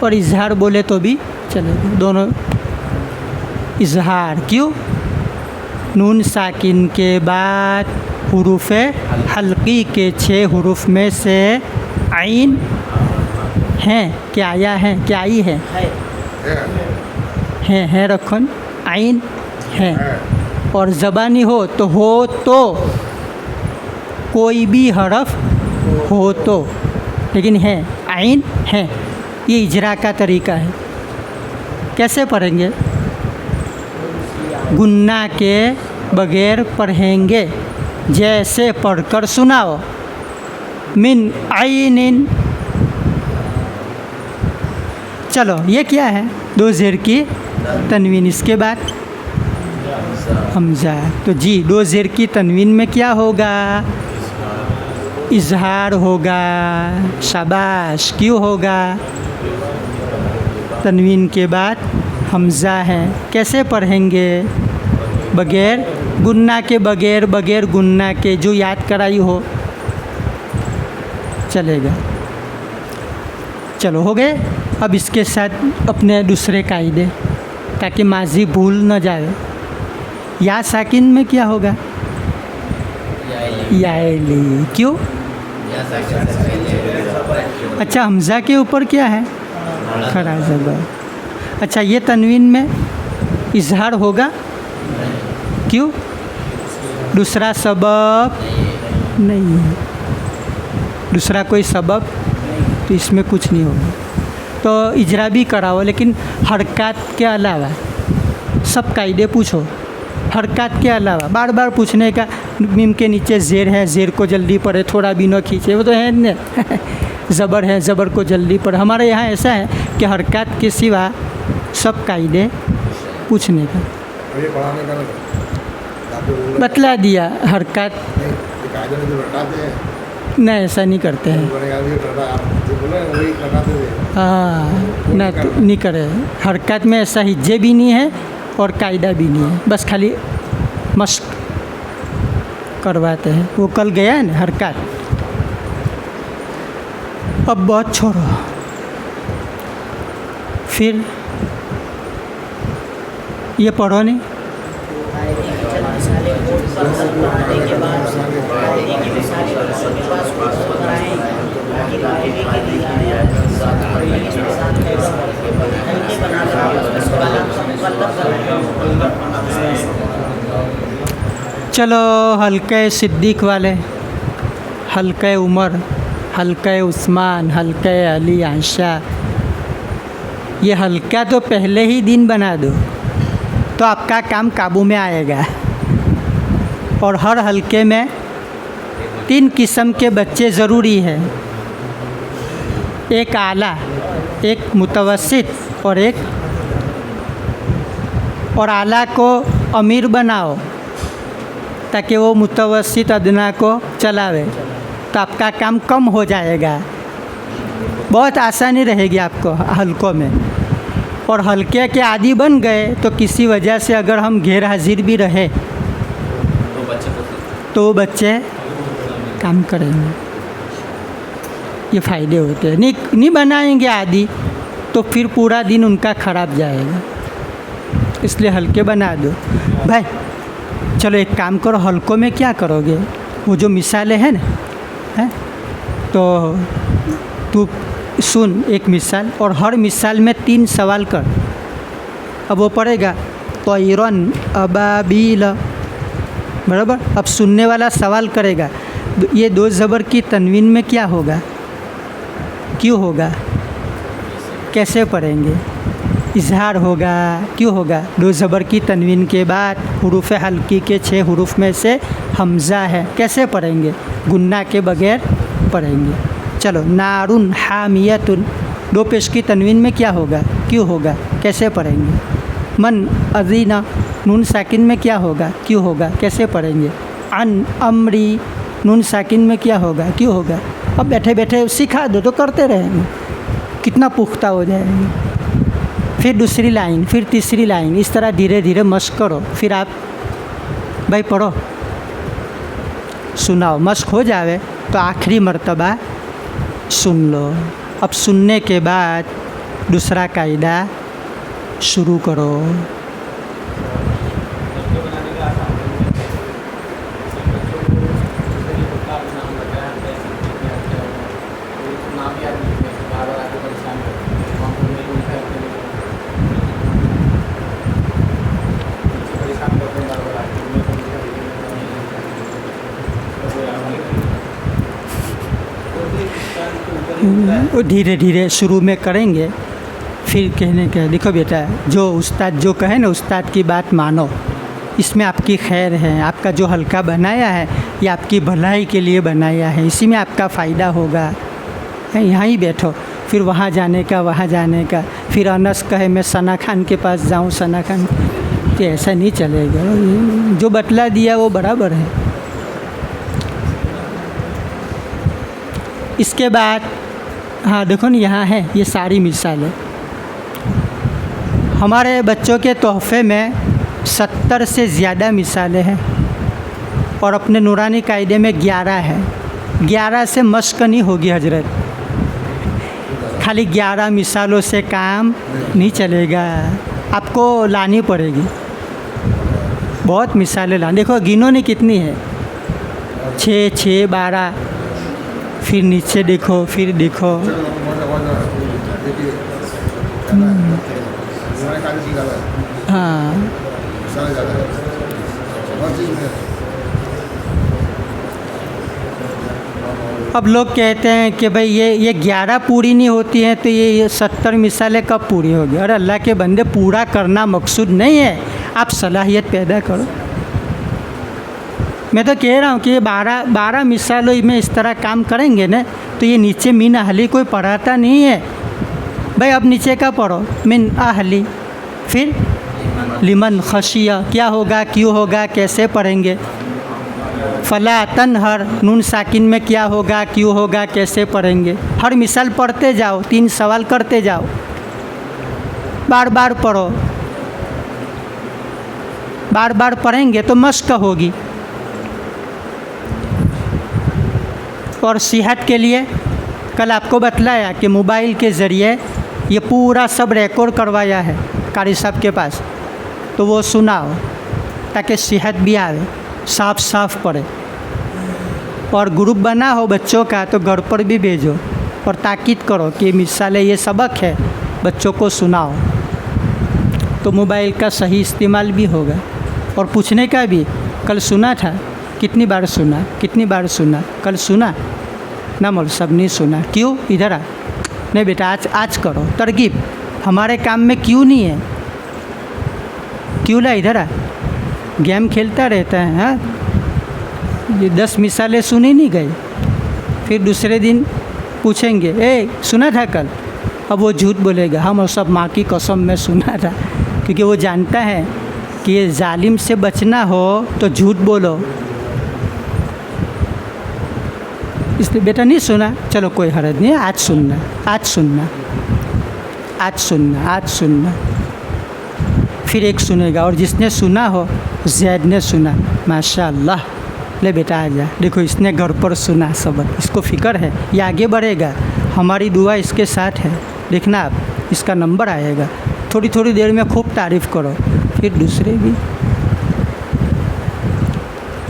और इजहार बोले तो भी चलेगा, दोनों। इजहार क्यों? नून साकिन के बाद हुरूफ हल्की के 6 हुरूफ में से आइन हैं, क्या आया है, क्या आई है? है रखन, आइन है। और ज़बानी हो तो कोई भी हरफ हो तो, लेकिन है आइन है, ये इजरा का तरीका है। कैसे पढ़ेंगे? गुन्ना के बगैर पढ़ेंगे, जैसे पढ़कर सुनाओ। मिन आइनिन, चलो ये क्या है? दो ज़ेर की तनवीन, इसके बाद हमज़ा। तो जी दो ज़ेर की तनवीन में क्या होगा? इजहार होगा। शाबाश, क्यों होगा? तनवीन के बाद हमज़ा है। कैसे पढ़ेंगे? बगैर गुन्ना के, बगैर बगैर गुन्ना के, जो याद कराई हो चलेगा। चलो हो गए। अब इसके साथ अपने दूसरे कायदे, ताकि माजी भूल न जाए। या साकिन में क्या होगा? याली, क्यों? अच्छा, हमज़ा के ऊपर क्या है? खड़ा ज़बर। अच्छा, ये तनवीन में इजहार होगा, क्यों? दूसरा सबब नहीं है, दूसरा कोई सबब, तो इसमें कुछ नहीं होगा। तो इजरा भी कराओ, लेकिन हरकत के अलावा सब कायदे पूछो। हरकत के अलावा बार बार पूछने का, मीम के नीचे ज़ेर है, ज़ेर को जल्दी पढ़े, थोड़ा भी न खींचे, वो तो है न। ज़बर है, ज़बर को जल्दी पढ़े। हमारे यहाँ ऐसा है कि हरकत के सिवा सब कायदे पूछने का। ये पढ़ाने का ना बतला दिया। हरकत कायदे में जो रटाते हैं, नहीं, ऐसा नहीं करते हैं। हाँ, ना तो नहीं करे। हरकत में ऐसा हिज्जे भी नहीं है और कायदा भी नहीं है, बस खाली मश्क करवाते हैं। वो कल गया है ना हरकत। अब बहुत छोड़ो, फिर ये पढ़ो नहीं। चलो हल्के सिद्दीक वाले, हल्के उमर, हल्के उस्मान, हल्के अली, आयशा, ये हल्का तो पहले ही दिन बना दो तो आपका काम काबू में आएगा। और हर हल्के में 3 किस्म के बच्चे ज़रूरी है, एक आला, एक मुतवस्सित और एक। और आला को अमीर बनाओ ताकि वो मुतवस्सित अदना को चलावे, तो आपका काम कम हो जाएगा, बहुत आसानी रहेगी आपको हल्कों में। और हल्के के आदी बन गए तो किसी वजह से अगर हम गैर हाजिर भी रहे तो बच्चे काम करेंगे। ये फ़ायदे होते हैं। नहीं बनाएंगे आदी तो फिर पूरा दिन उनका ख़राब जाएगा, इसलिए हल्के बना दो भाई। चलो एक काम करो, हल्कों में क्या करोगे? वो जो मिसालें हैं ना, हैं, तो तू सुन एक मिसाल और हर मिसाल में 3 सवाल कर। अब वो पढ़ेगा तयरन अबाबील, बराबर। अब सुनने वाला सवाल करेगा, ये 2 ज़बर की तनवीन में क्या होगा, क्यों होगा, कैसे पढ़ेंगे? इजहार होगा, क्यों होगा? 2 ज़बर की तनवीन के बाद हुरूफ हल्की के 6 हुरूफ में से हमज़ा है, कैसे पढ़ेंगे? गुन्ना के बगैर पढ़ेंगे। चलो नारुन हामियतुन, 2 पेश की तनवीन में क्या होगा, क्यों होगा, कैसे पढ़ेंगे? मन अज़ीना, नून साकिन में क्या होगा, क्यों होगा, कैसे पढ़ेंगे? अन अमरी, नून साकिन में क्या होगा, क्यों होगा? अब बैठे बैठे सिखा दो तो करते रहेंगे, कितना पुख्ता हो जाएंगे। फिर दूसरी लाइन, फिर तीसरी लाइन, इस तरह धीरे धीरे मश्क करो। फिर आप भाई पढ़ो, सुनाओ, मश्क हो जावे तो आखिरी मर्तबा सुन लो। अब सुनने के बाद दूसरा कायदा शुरू करो। वो धीरे धीरे शुरू में करेंगे, फिर कहने का देखो बेटा, जो उस्ताद जो कहे ना, उस्ताद की बात मानो, इसमें आपकी खैर है, आपका जो हल्का बनाया है ये आपकी भलाई के लिए बनाया है, इसी में आपका फ़ायदा होगा, यहाँ ही बैठो। फिर वहाँ जाने का, फिर अनस कहे मैं सना खान के पास जाऊँ, सना खान, तो ऐसा नहीं चलेगा। जो बतला दिया वो बराबर है। इसके बाद हाँ देखो ना, यहाँ है ये सारी मिसालें। हमारे बच्चों के तोहफे में 70 से ज़्यादा मिसालें हैं और अपने नूरानी कायदे में 11 है। 11 से मश्क नहीं होगी हजरत, खाली 11 मिसालों से काम नहीं चलेगा, आपको लानी पड़ेगी, बहुत मिसालें लानी। देखो गिनो ने कितनी है, 6 6 12, फिर नीचे देखो, फिर देखो। हाँ अब लोग कहते हैं कि भाई ये 11 पूरी नहीं होती हैं तो ये 70 मिसालें कब पूरी होगी। अरे अल्लाह के बंदे, पूरा करना मकसूद नहीं है, आप सलाहियत पैदा करो। मैं तो कह रहा हूँ कि ये 12 मिसालों में इस तरह काम करेंगे ना, तो ये नीचे मिन अहली कोई पढ़ाता नहीं है भाई। अब नीचे का पढ़ो, मिन अहली, फिर लिमन खशिया, क्या होगा, क्यों होगा, कैसे पढ़ेंगे। फला तनहर, नून साकिन में क्या होगा, क्यों होगा, कैसे पढ़ेंगे। हर मिसाल पढ़ते जाओ, 3 सवाल करते जाओ, बार बार पढ़ो, बार बार पढ़ेंगे तो मश्क होगी। और सेहत के लिए कल आपको बतलाया कि मोबाइल के ज़रिए ये पूरा सब रिकॉर्ड करवाया है कारी साहब के पास, तो वो सुनाओ ताकि सेहत भी आए, साफ साफ पढ़े। और ग्रुप बना हो बच्चों का तो घर पर भी भेजो और ताकीद करो कि मिसालें ये सबक है, बच्चों को सुनाओ, तो मोबाइल का सही इस्तेमाल भी होगा। और पूछने का भी, कल सुना था, कितनी बार सुना, कितनी बार सुना, कल सुना ना मौलवी साहब नहीं सुना, क्यों, इधर आ, नहीं बेटा आज करो। तरगीब हमारे काम में क्यों नहीं है, क्यों ला, इधर आ, गेम खेलता रहता है। हाँ ये 10 मिसालें सुनी नहीं गई, फिर दूसरे दिन पूछेंगे ए सुना था कल, अब वो झूठ बोलेगा, हम सब माँ की कसम में सुना था, क्योंकि वो जानता है कि ये जालिम से बचना हो तो झूठ बोलो। इसलिए बेटा नहीं सुना, चलो कोई हर्ज नहीं, आज सुनना, आज सुनना, आज सुनना, आज सुनना। फिर एक सुनेगा, और जिसने सुना हो, जैद ने सुना, माशाअल्लाह, ले बेटा आ जा, देखो इसने घर पर सुना सबक, इसको फ़िक्र है, ये आगे बढ़ेगा, हमारी दुआ इसके साथ है, देखना आप, इसका नंबर आएगा। थोड़ी थोड़ी देर में खूब तारीफ़ करो, फिर दूसरे भी।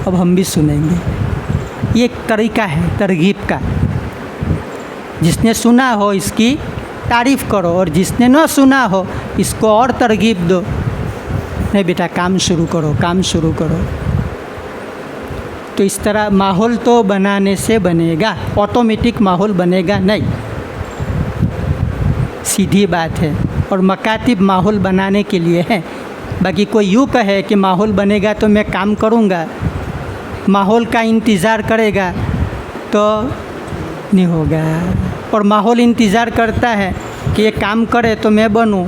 अब हम भी सुनेंगे, ये एक तरीका है तरगीब का, जिसने सुना हो इसकी तारीफ़ करो, और जिसने न सुना हो इसको और तरगीब दो, नहीं बेटा काम शुरू करो, काम शुरू करो। तो इस तरह माहौल तो बनाने से बनेगा, ऑटोमेटिक माहौल बनेगा नहीं, सीधी बात है। और मकातिब माहौल बनाने के लिए है, बाकी कोई यूँ कहे कि माहौल बनेगा तो मैं काम करूँगा, माहौल का इंतज़ार करेगा तो नहीं होगा। और माहौल इंतज़ार करता है कि ये काम करे तो मैं बनूं,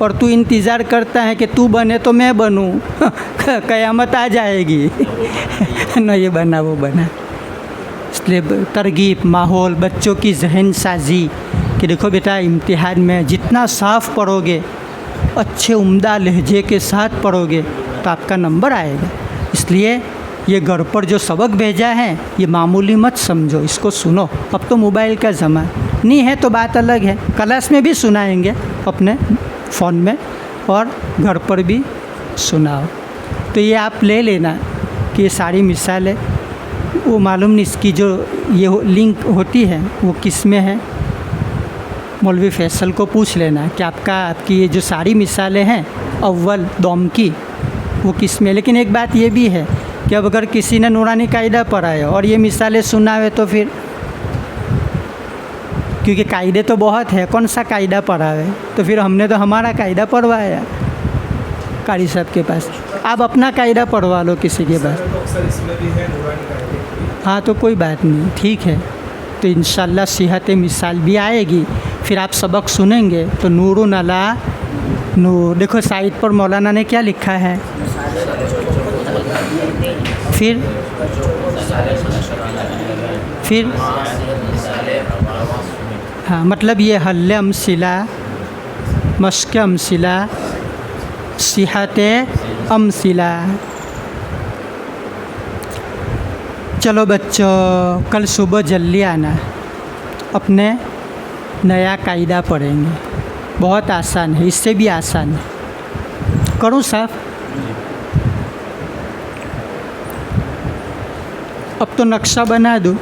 और तू इंतज़ार करता है कि तू बने तो मैं बनूं, क़यामत आ जाएगी। न ये बना वो बना। इसलिए तरगीब, माहौल, बच्चों की जहन साजी कि देखो बेटा इम्तिहान में जितना साफ़ पढ़ोगे, अच्छे उम्दा लहजे के साथ पढ़ोगे तो आपका नंबर आएगा। इसलिए ये घर पर जो सबक भेजा है ये मामूली मत समझो, इसको सुनो। अब तो मोबाइल का ज़माना नहीं है तो बात अलग है, क्लास में भी सुनाएंगे अपने फ़ोन में, और घर पर भी सुनाओ। तो ये आप ले लेना कि ये सारी मिसालें, वो मालूम नहीं इसकी जो ये लिंक होती है वो किस में है, मौलवी फैसल को पूछ लेना कि आपकी ये जो सारी मिसालें हैं अव्वल दौम की वो किस में। लेकिन एक बात ये भी है कि अब अगर किसी ने नूरानी कायदा पढ़ा है और ये मिसालें सुनावे तो फिर क्योंकि कायदे तो बहुत है, कौन सा कायदा पढ़ा है, तो फिर हमने तो हमारा कायदा पढ़वाया कारी साहब के पास। आप अपना कायदा पढ़वा लो किसी के पास। तो अक्सर इसमें भी है नूरानी कायदे। हाँ तो कोई बात नहीं, ठीक है। तो इंशाल्लाह सिहत मिसाल भी आएगी, फिर आप सबक सुनेंगे तो नूरुन अला नूर। देखो साइड पर मौलाना ने क्या लिखा है, फिर हाँ मतलब ये हल्ले अमसिला, मश्क अमसिला, सिहत अमसिला। चलो बच्चों, कल सुबह जल्दी आना, अपने नया कायदा पढ़ेंगे, बहुत आसान है, इससे भी आसान है। करूँ साहब? अब तो नक्शा बना दूँ,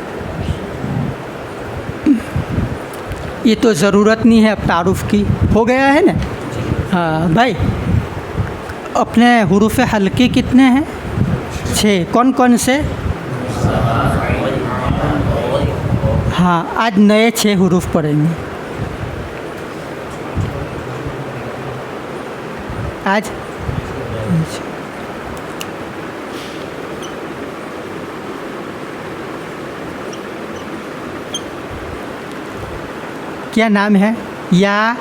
ये तो ज़रूरत नहीं है अब तारुफ की, हो गया है ना। हाँ भाई, अपने हुरूफ हल्के कितने हैं? 6। कौन कौन से? हाँ आज नए 6 हुरूफ पढ़ेंगे आज। क्या नाम है? या,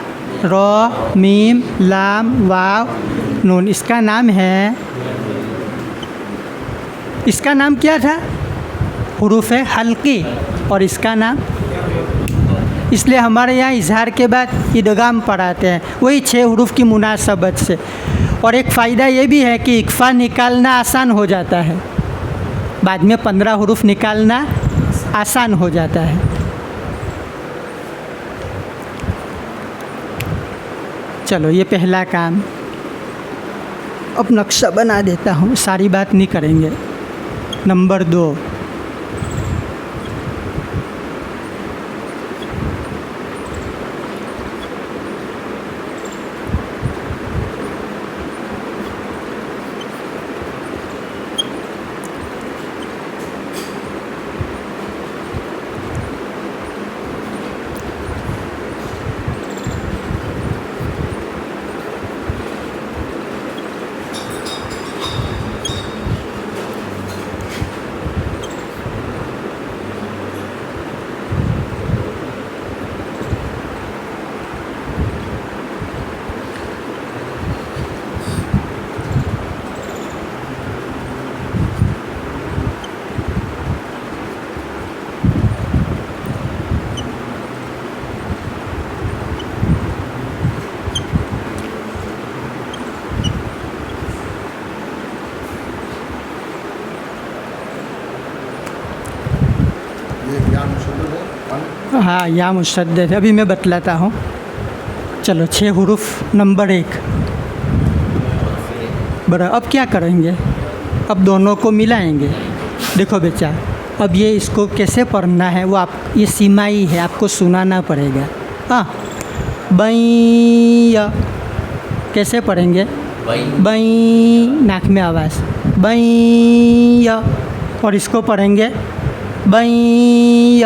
रो, मीम, लाम, वाव, नून। इसका नाम है, इसका नाम क्या था? हुरूफ हल्की। और इसका नाम, इसलिए हमारे यहाँ इजहार के बाद इदगाम पढ़ाते हैं, वही 6 हुरूफ की मुनासबत से। और एक फ़ायदा ये भी है कि इक्फ़ा निकालना आसान हो जाता है, बाद में 15 हुरूफ निकालना आसान हो जाता है। चलो ये पहला काम। अब नक्शा बना देता हूँ, सारी बात नहीं करेंगे। नंबर 2, ये क्या मुशद्दद है? हाँ या मुशद्दद है, अभी मैं बतलाता हूँ। चलो 6 हुरूफ। नंबर 1 बड़ा। अब क्या करेंगे? अब दोनों को मिलाएंगे। देखो बेटा, अब ये इसको कैसे पढ़ना है वो आप, ये सीमाई है, आपको सुनाना पड़ेगा। हाँ, बई, कैसे पढ़ेंगे? बई, नाक में आवाज़, बई। और इसको पढ़ेंगे बई।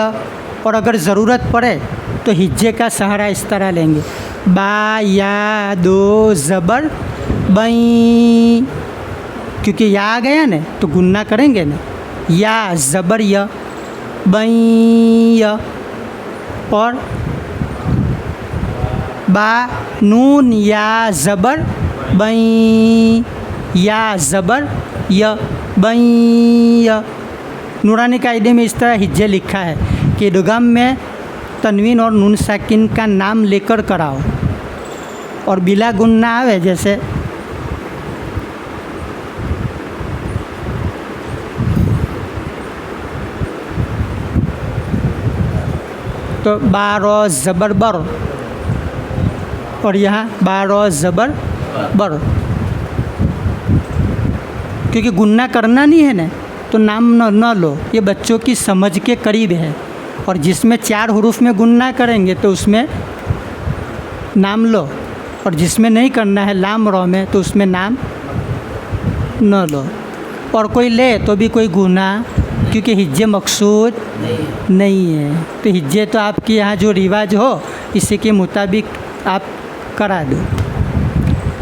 और अगर ज़रूरत पड़े तो हिज्जे का सहारा इस तरह लेंगे, बा या दो ज़बर बई। क्योंकि या आ गया ना तो गुन्ना करेंगे ना, या ज़बर य, बई। और बा नून या ज़बर बई, या ज़बर य, बई। नूरानी कायदे में इस तरह हिज्जे लिखा है कि इदगाम में तनवीन और नून साकिन का नाम लेकर कराओ, और बिला गुन्ना आवे जैसे तो बारो ज़बर बर, और यहाँ बारो ज़बर बर। क्योंकि गुन्ना करना नहीं है ना तो नाम न लो, ये बच्चों की समझ के करीब है। और जिसमें 4 हुरूफ में गुन्ना करेंगे तो उसमें नाम लो, और जिसमें नहीं करना है लाम रो में तो उसमें नाम न लो। और कोई ले तो भी कोई गुनाह क्योंकि हिज्जे मकसूद नहीं है। तो हिज्जे तो आपके यहाँ जो रिवाज हो इसी के मुताबिक आप करा दो,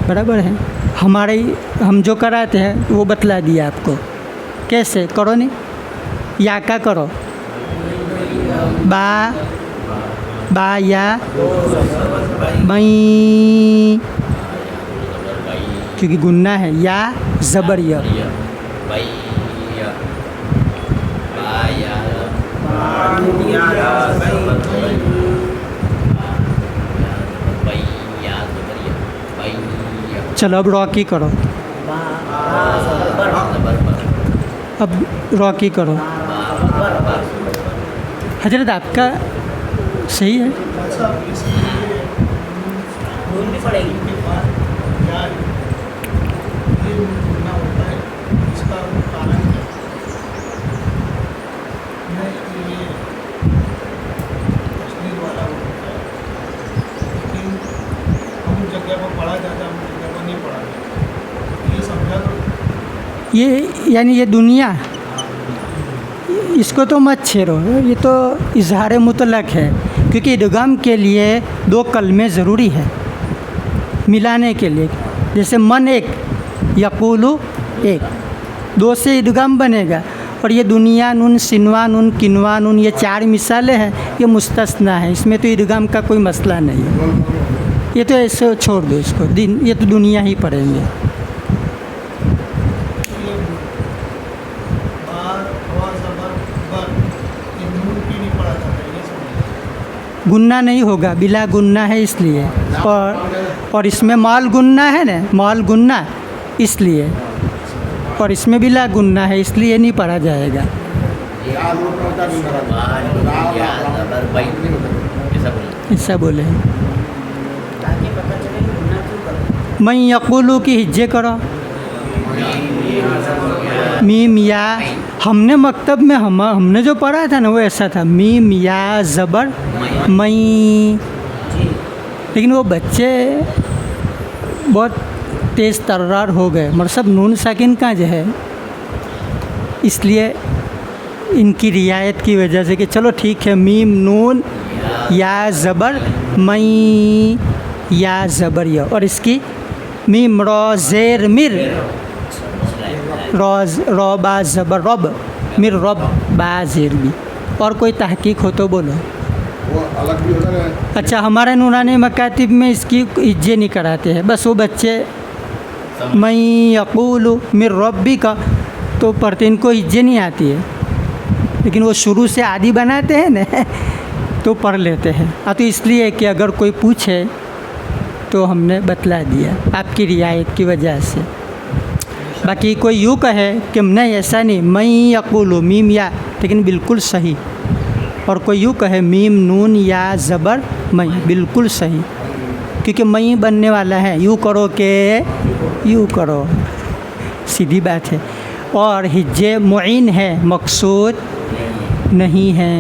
बराबर है। हम जो कराते हैं वो बतला दिया आपको, कैसे करो नहीं, या का करो, बा या मई, क्योंकि गुन्ना है, या ज़बर य, चलो अब रॉकी करो, अब रॉकी करो। हजरत आपका सही है। ढूंढनी पड़ेगी। ये यानी ये दुनिया, इसको तो मत छेड़ो, ये तो इजहार मुतलक है, क्योंकि इदगाम के लिए दो कलमे ज़रूरी है मिलाने के लिए। जैसे मन एक, यक़ूलु एक, दो से इदगाम बनेगा। और ये दुनिया नून सिनवा नून किनवा नून, ये चार मिसालें हैं, ये मुस्तस्ना है, इसमें तो इदगाम का कोई मसला नहीं है। ये तो ऐसे छोड़ दो इसको, ये तो दुनिया ही पढ़ेंगे। गुन्ना नहीं होगा, बिला गुन्ना है इसलिए, और इसमें माल गुन्ना है ना, माल गुन्ना इसलिए, और इसमें बिला गुन्ना है इसलिए नहीं पढ़ा जाएगा। ऐसा बोले ताकि पता चले कि गुन्ना क्यों करो। मैं यक़ूलु की हिज्जे करो, मीम या, हमने मकतब में हमने जो पढ़ा था ना वो ऐसा था, मीम या ज़बर मई। लेकिन वो बच्चे बहुत तेज़ तर्रार हो गए, मगर सब नून साकिन का जो है, इसलिए इनकी रियायत की वजह से कि चलो ठीक है, मीम नून या ज़बर मई, या ज़बर या, और इसकी मीम रो ज़ेर मिर, रो बा ज़बर रब, मिर रब बा ज़ेर भी। और कोई तहकीक हो तो बोलो। वो अलग भी होता है। अच्छा, हमारे नूरानी मकातिब में इसकी इज्जे नहीं कराते हैं, बस वो बच्चे मैं यक़ूलु मिर रब्बी का तो पढ़ते, इनको इज्जे नहीं आती है, लेकिन वो शुरू से आदि बनाते हैं ना तो पढ़ लेते हैं। तो इसलिए कि अगर कोई पूछे तो हमने बतला दिया आपकी रियायत की वजह से। बाकी कोई यूँ कहे कि नहीं ऐसा नहीं, मैं यक़ूलु मीम या, लेकिन बिल्कुल सही। और कोई यूँ कहे मीम नून या ज़बर मैं, बिल्कुल सही, क्योंकि मैं बनने वाला है। यूँ करो के यूँ करो, सीधी बात है। और हिज्जे मुईन है, मकसूद नहीं है।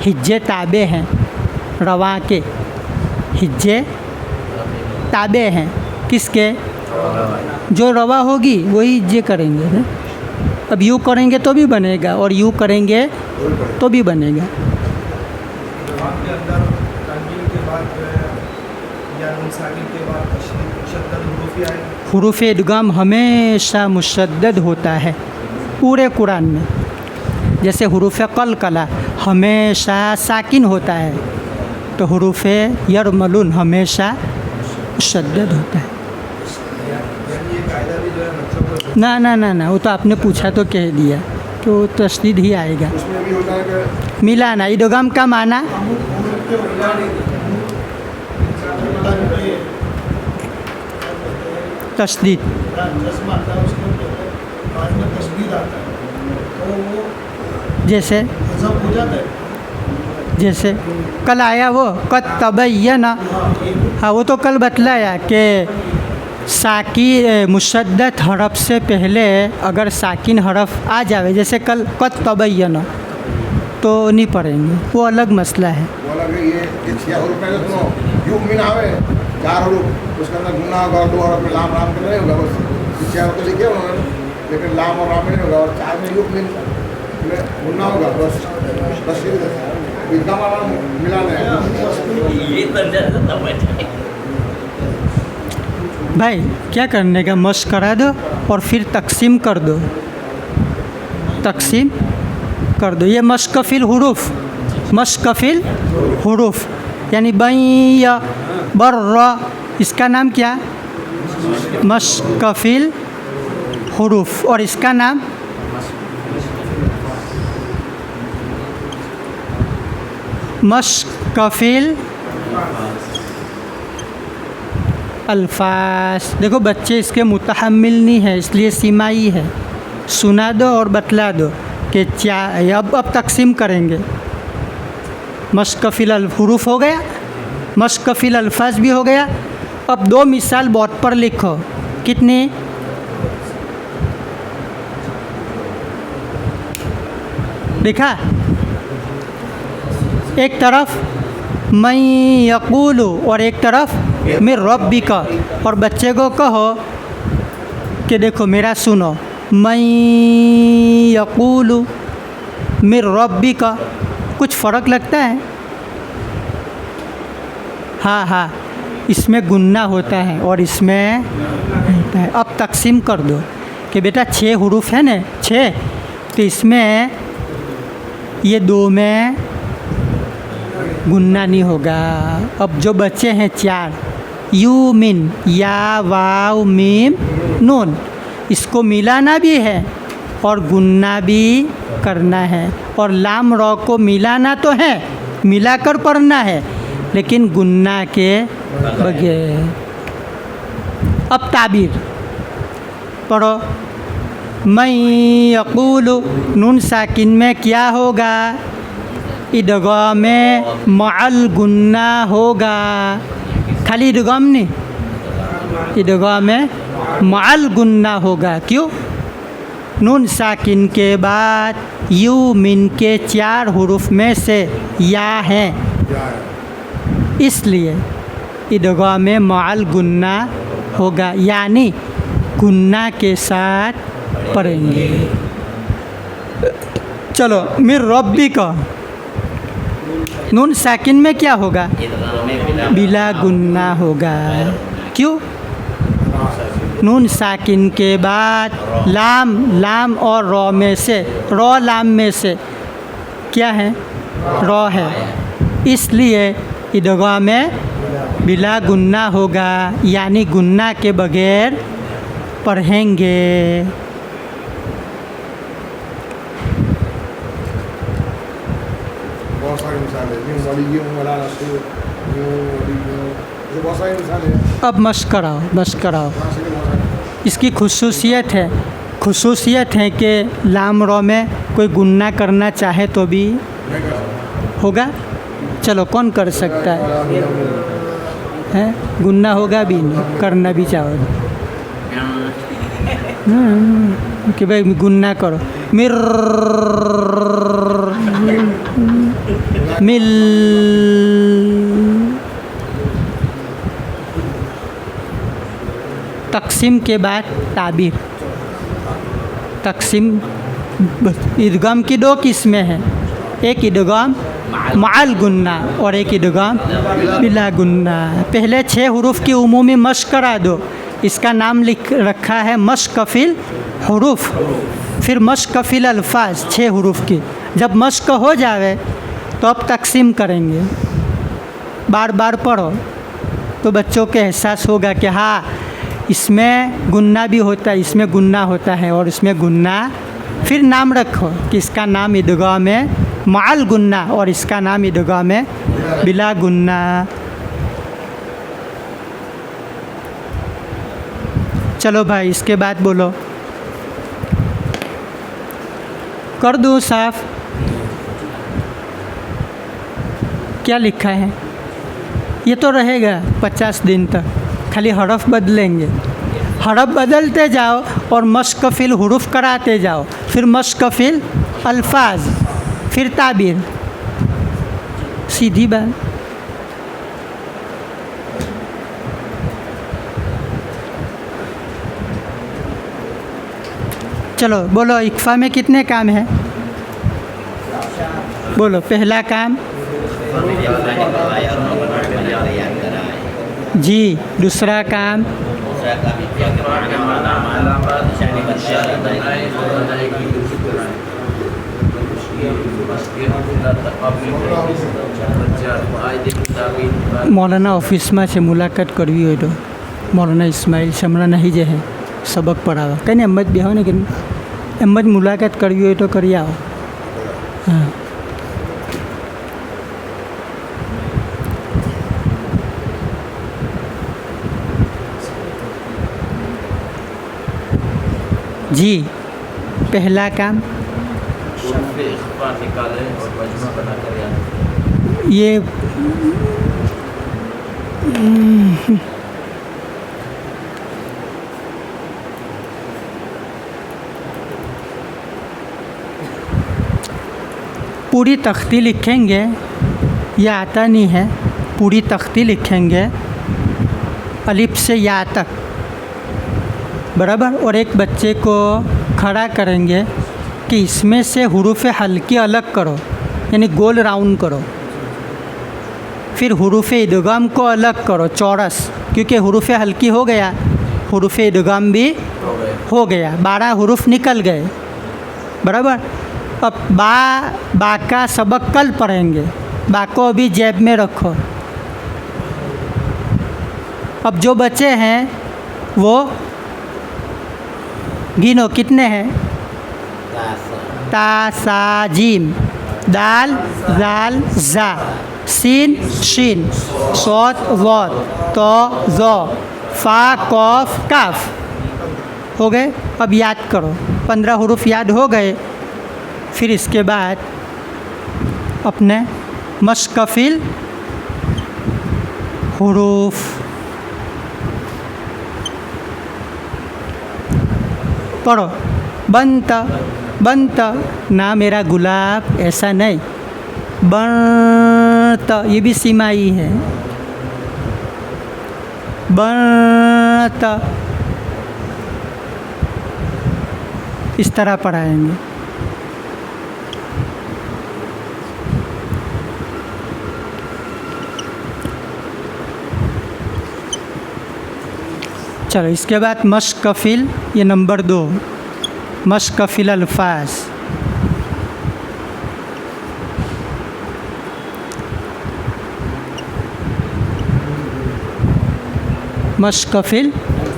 हिज्जे ताबे हैं रवा के, हिज्जे ताबे हैं किसके, जो रवा होगी वही हिज्जे करेंगे ना। अब यूँ करेंगे तो भी बनेगा, और यूँ करेंगे तो भी बनेगा। आपके अंदर तनवीन के बाद जो है या नून साकिन के बाद तशदीद मुशद्दद हुरूफ आएंगे। हुरूफ इदगाम हमेशा मुशद्दद होता है पूरे कुरान में। जैसे हुरूफ कलकला हमेशा साकिन होता है, तो हुरूफ यरमलून हमेशा मुशद्दद होता है। ये कायदा भी जो है बच्चों को ना ना ना ना, वो तो आपने पूछा तो कह दिया कि वो तशदीद ही आएगा। उसमें भी होता है कि मिलाना, इदगाम का माना तशदीद। जैसे कल आया वो कद तबय्यना, हाँ वो तो कल बतलाया कि साकी मुशद्दद हरफ से पहले अगर साकिन हरफ आ जावे, जैसे कल कद तबय्यना, तो नहीं पढ़ेंगे, वो अलग मसला है। वो अलग है। ये 6 हरूफ में सुनो, युमिन आवे 4 हरूफ, उसके अंदर गुना होगा, 2 हरूफ में लाम राम के नहीं होगा, बस 6 हरूफ लिखे उन्होंने। लेकिन लाम और राम में नहीं होगा और चार में युग में गुन्ना होगा बस बस इतना वाला मिलाना है भाई क्या करने का मश्क करा दो और फिर तकसीम कर दो, तकसीम कर दो। ये मश्कफिल हुरूफ, मश्कफिल हुरूफ यानी बैया बर्रा, इसका नाम क्या? मश्कफिल हुरूफ। और इसका नाम मश्कफिल अल्फाज। देखो बच्चे इसके मुतहम्मिल नहीं है, इसलिए सीमाई है। सुना दो और बतला दो कि क्या। अब तकसीम करेंगे। मश्कफिल हुरूफ हो गया, मश्कफिल अल्फाज भी हो गया। अब दो मिसाल बोर्ड पर लिखो। कितनी? लिखा? एक तरफ मैं यकूलू और एक तरफ मैं रब्बी का। और बच्चे को कहो कि देखो मेरा सुनो, मैं यकूलू मैं रब्बी का। कुछ फ़र्क लगता है? हाँ हाँ, इसमें गुन्ना होता है और इसमें होता है। अब तकसीम कर दो कि बेटा 6 हुरूफ है ना, 6, तो इसमें ये 2 में गुन्ना नहीं होगा। अब जो बच्चे हैं 4, यू मिन, या वाव मीम नून, इसको मिलाना भी है और गुन्ना भी करना है। और लाम रॉ को मिलाना तो है, मिलाकर पढ़ना है, लेकिन गुन्ना के बगैर। अब ताबीर पढ़ो। मैं यकूलु, नून साकिन में क्या होगा? इदगाम में मअल गुन्ना होगा। खाली इदगाम नहीं, इदगाम में मअल गुन्ना होगा। क्यों? नून साकिन के बाद यू मिन के 4 हुरूफ में से या है, इसलिए इदगाम में मअल गुन्ना होगा, यानी गुन्ना के साथ पढ़ेंगे। चलो मिर रब्बी का नून साकिन में क्या होगा? बिला गुन्ना होगा। क्यों? नून साकिन के बाद लाम, लाम और रॉ में से, रॉ लाम में से क्या है? रॉ है, इसलिए इदगाम में बिला गुन्ना होगा, यानी गुन्ना के बगैर पढ़ेंगे। बहुत सारी मिसालें, यूं वाली यूं वाला रसूल, यूं वाली यूं, ये बहुत सारी मिसालें हैं। अब मश्क कराओ, मश्क कराओ। यहाँ से भी बहुत सारी। इसकी खुसूसियत है कि लाम रॉ में कोई गुन्ना करना चाहे तो भी होगा। चलो कौन कर सकता है? गुन्ना होगा भी नहीं, करना भी चाहो कि भाई गुन्ना करो। मिर मिल, तकसीम के बाद ताबीर। तकसीम इदगाम की 2 किस्में हैं, एक इदगाम मअल गुन्ना और एक इदगाम बिला गुन्ना। पहले 6 हुरूफ की उमूमी मश्क करा दो। इसका नाम लिख रखा है मश्कफिल हुरूफ। फिर मश्कफिल अल्फाज 6 हुरूफ की। जब मश्क हो जावे तो अब तकसीम करेंगे। बार बार पढ़ो तो बच्चों के एहसास होगा कि हाँ इसमें गुन्ना भी होता है, इसमें गुन्ना होता है और इसमें गुन्ना। फिर नाम रखो कि इसका नाम इदगाम में मअल गुन्ना और इसका नाम इदगाम में बिला गुन्ना। चलो भाई इसके बाद बोलो। कर दो साफ। क्या लिखा है? ये तो रहेगा 50 दिन तक, खाली हरफ बदलेंगे। हरफ बदलते जाओ और मश्कफिल हुरूफ कराते जाओ, फिर मश्कफिल अल्फाज, फिर ताबीर। सीधी बात। चलो बोलो इक्फा में कितने काम हैं? बोलो पहला काम जी, दूसरा काम मौलाना ऑफिसમાં છે, મુલાકાત કરવી હોય તો મૌલાના ઇસ્માઇલ શમરા નહીં જે હે સબક પઢાવવા કંઈ નહીં, એમ જ બેહો ને કે એમ જ મુલાકાત કરવી હોય તો કરી આવો. હા जी, पहला काम ये पूरी तख्ती लिखेंगे, ये आता नहीं है, पूरी तख्ती लिखेंगे अलिफ से या तक, बराबर. और एक बच्चे को खड़ा करेंगे कि इसमें से हुरूफ हल्की अलग करो, यानी गोल राउंड करो. फिर हुरूफ इदगाम को अलग करो, चौरस, क्योंकि हुरूफ हल्की हो गया, हुरूफ इदगाम भी हो गया, 12 हुरूफ निकल गए, बराबर. अब बा का सबक कल पढ़ेंगे, बा को अभी जेब में रखो. अब जो बचे हैं वो गिनो कितने हैं? ता सा जीम, दाल जाल जा, सीन शीन, सौत वौत, तो ज़ो, फा कौफ काफ. हो गए. अब याद करो, 15 हुरूफ याद हो गए. फिर इसके बाद अपने मशकफिल हुरूफ पढ़ो. बनता बनता ना मेरा गुलाब, ऐसा नहीं, बनता, ये भी सीमाई है, बनता, इस तरह पढ़ाएंगे. चलो इसके बाद मशकफिल, ये नंबर 2, मशकफिल अल्फाज. मशकफिल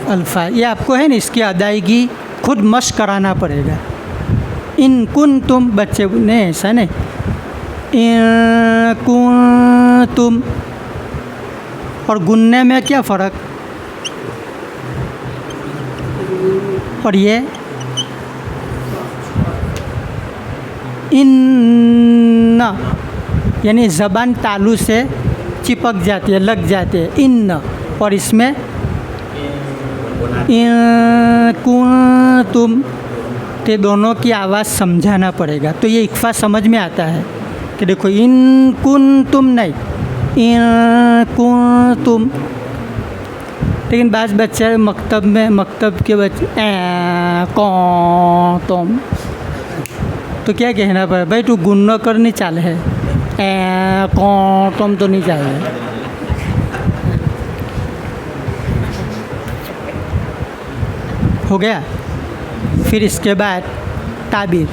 अल्फाज, ये आपको है ना, इसकी अदायगी खुद मश्क कराना पड़ेगा. इन कुन तुम, बच्चे ने ऐसा नहीं, इन कुन तुम. और गुन्ने में क्या फ़र्क? और ये इन्ना, यानी ज़बान तालू से चिपक जाती है, लग जाती है, इन्ना. और इसमें तुम, ते दोनों की आवाज़ समझाना पड़ेगा. तो ये इक्फा समझ में आता है कि देखो इन कुन तुम नहीं, इन कुन तुम. लेकिन बाज़ बच्चे मकतब के बच्चे कौन तुम, तो क्या कहना पड़े, भाई तू गुन्नो करनी चाल है, कौन तुम तो नहीं चाहिए. हो गया. फिर इसके बाद ताबीर,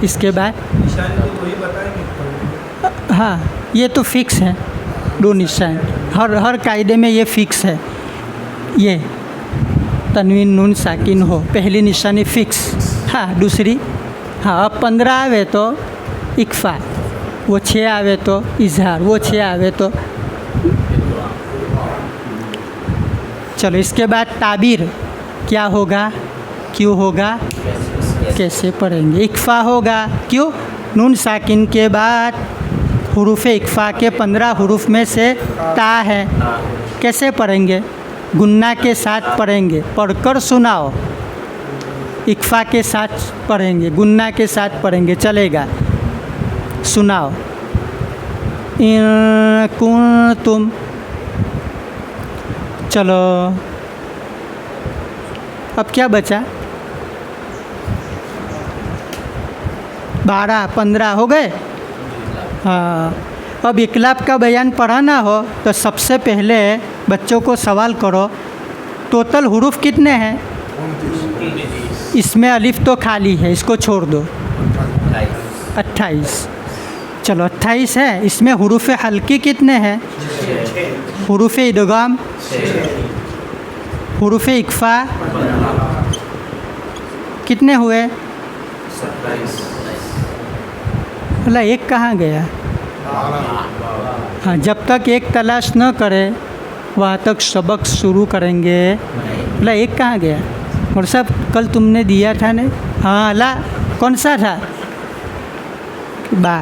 इसके बाद निशान तो वही बताएंगे. हाँ, ये तो फिक्स है, 2 निशान हर कायदे में ये फिक्स है. ये तनवीन नून साकिन हो, पहली निशानी फिक्स. हाँ, दूसरी, हाँ, अब 15 आवे तो इक्फा, वो 6 आवे तो इजहार, वो 6 आवे तो. चलो इसके बाद ताबीर क्या होगा, क्यों होगा, कैसे पढ़ेंगे. इक्फा होगा, क्यों? नून साकिन के बाद हुरूफ इक्फा के 15 हुरूफ में से ता है. कैसे पढ़ेंगे? गुन्ना के साथ पढ़ेंगे. पढ़कर सुनाओ. इक्फा के साथ पढ़ेंगे, गुन्ना के साथ पढ़ेंगे, चलेगा. सुनाओ. इन कुन तुम. चलो अब क्या बचा? 12, 15 हो गए। हाँ, अब इकलाब का बयान पढ़ाना हो तो सबसे पहले बच्चों को सवाल करो, टोटल हुरूफ कितने हैं? 29, इसमें अलिफ तो खाली है, इसको छोड़ दो। 28। चलो 28 है, इसमें हुरूफ हल्की कितने हैं? हुरूफ इदगाम, हुरूफ इक्फा कितने हुए? बोला एक कहाँ गया? हाँ, जब तक एक तलाश न करे वहाँ तक सबक शुरू करेंगे। बोला एक कहाँ गया? और सब कल तुमने दिया था नहीं? हाँ ला, कौन सा था? बा।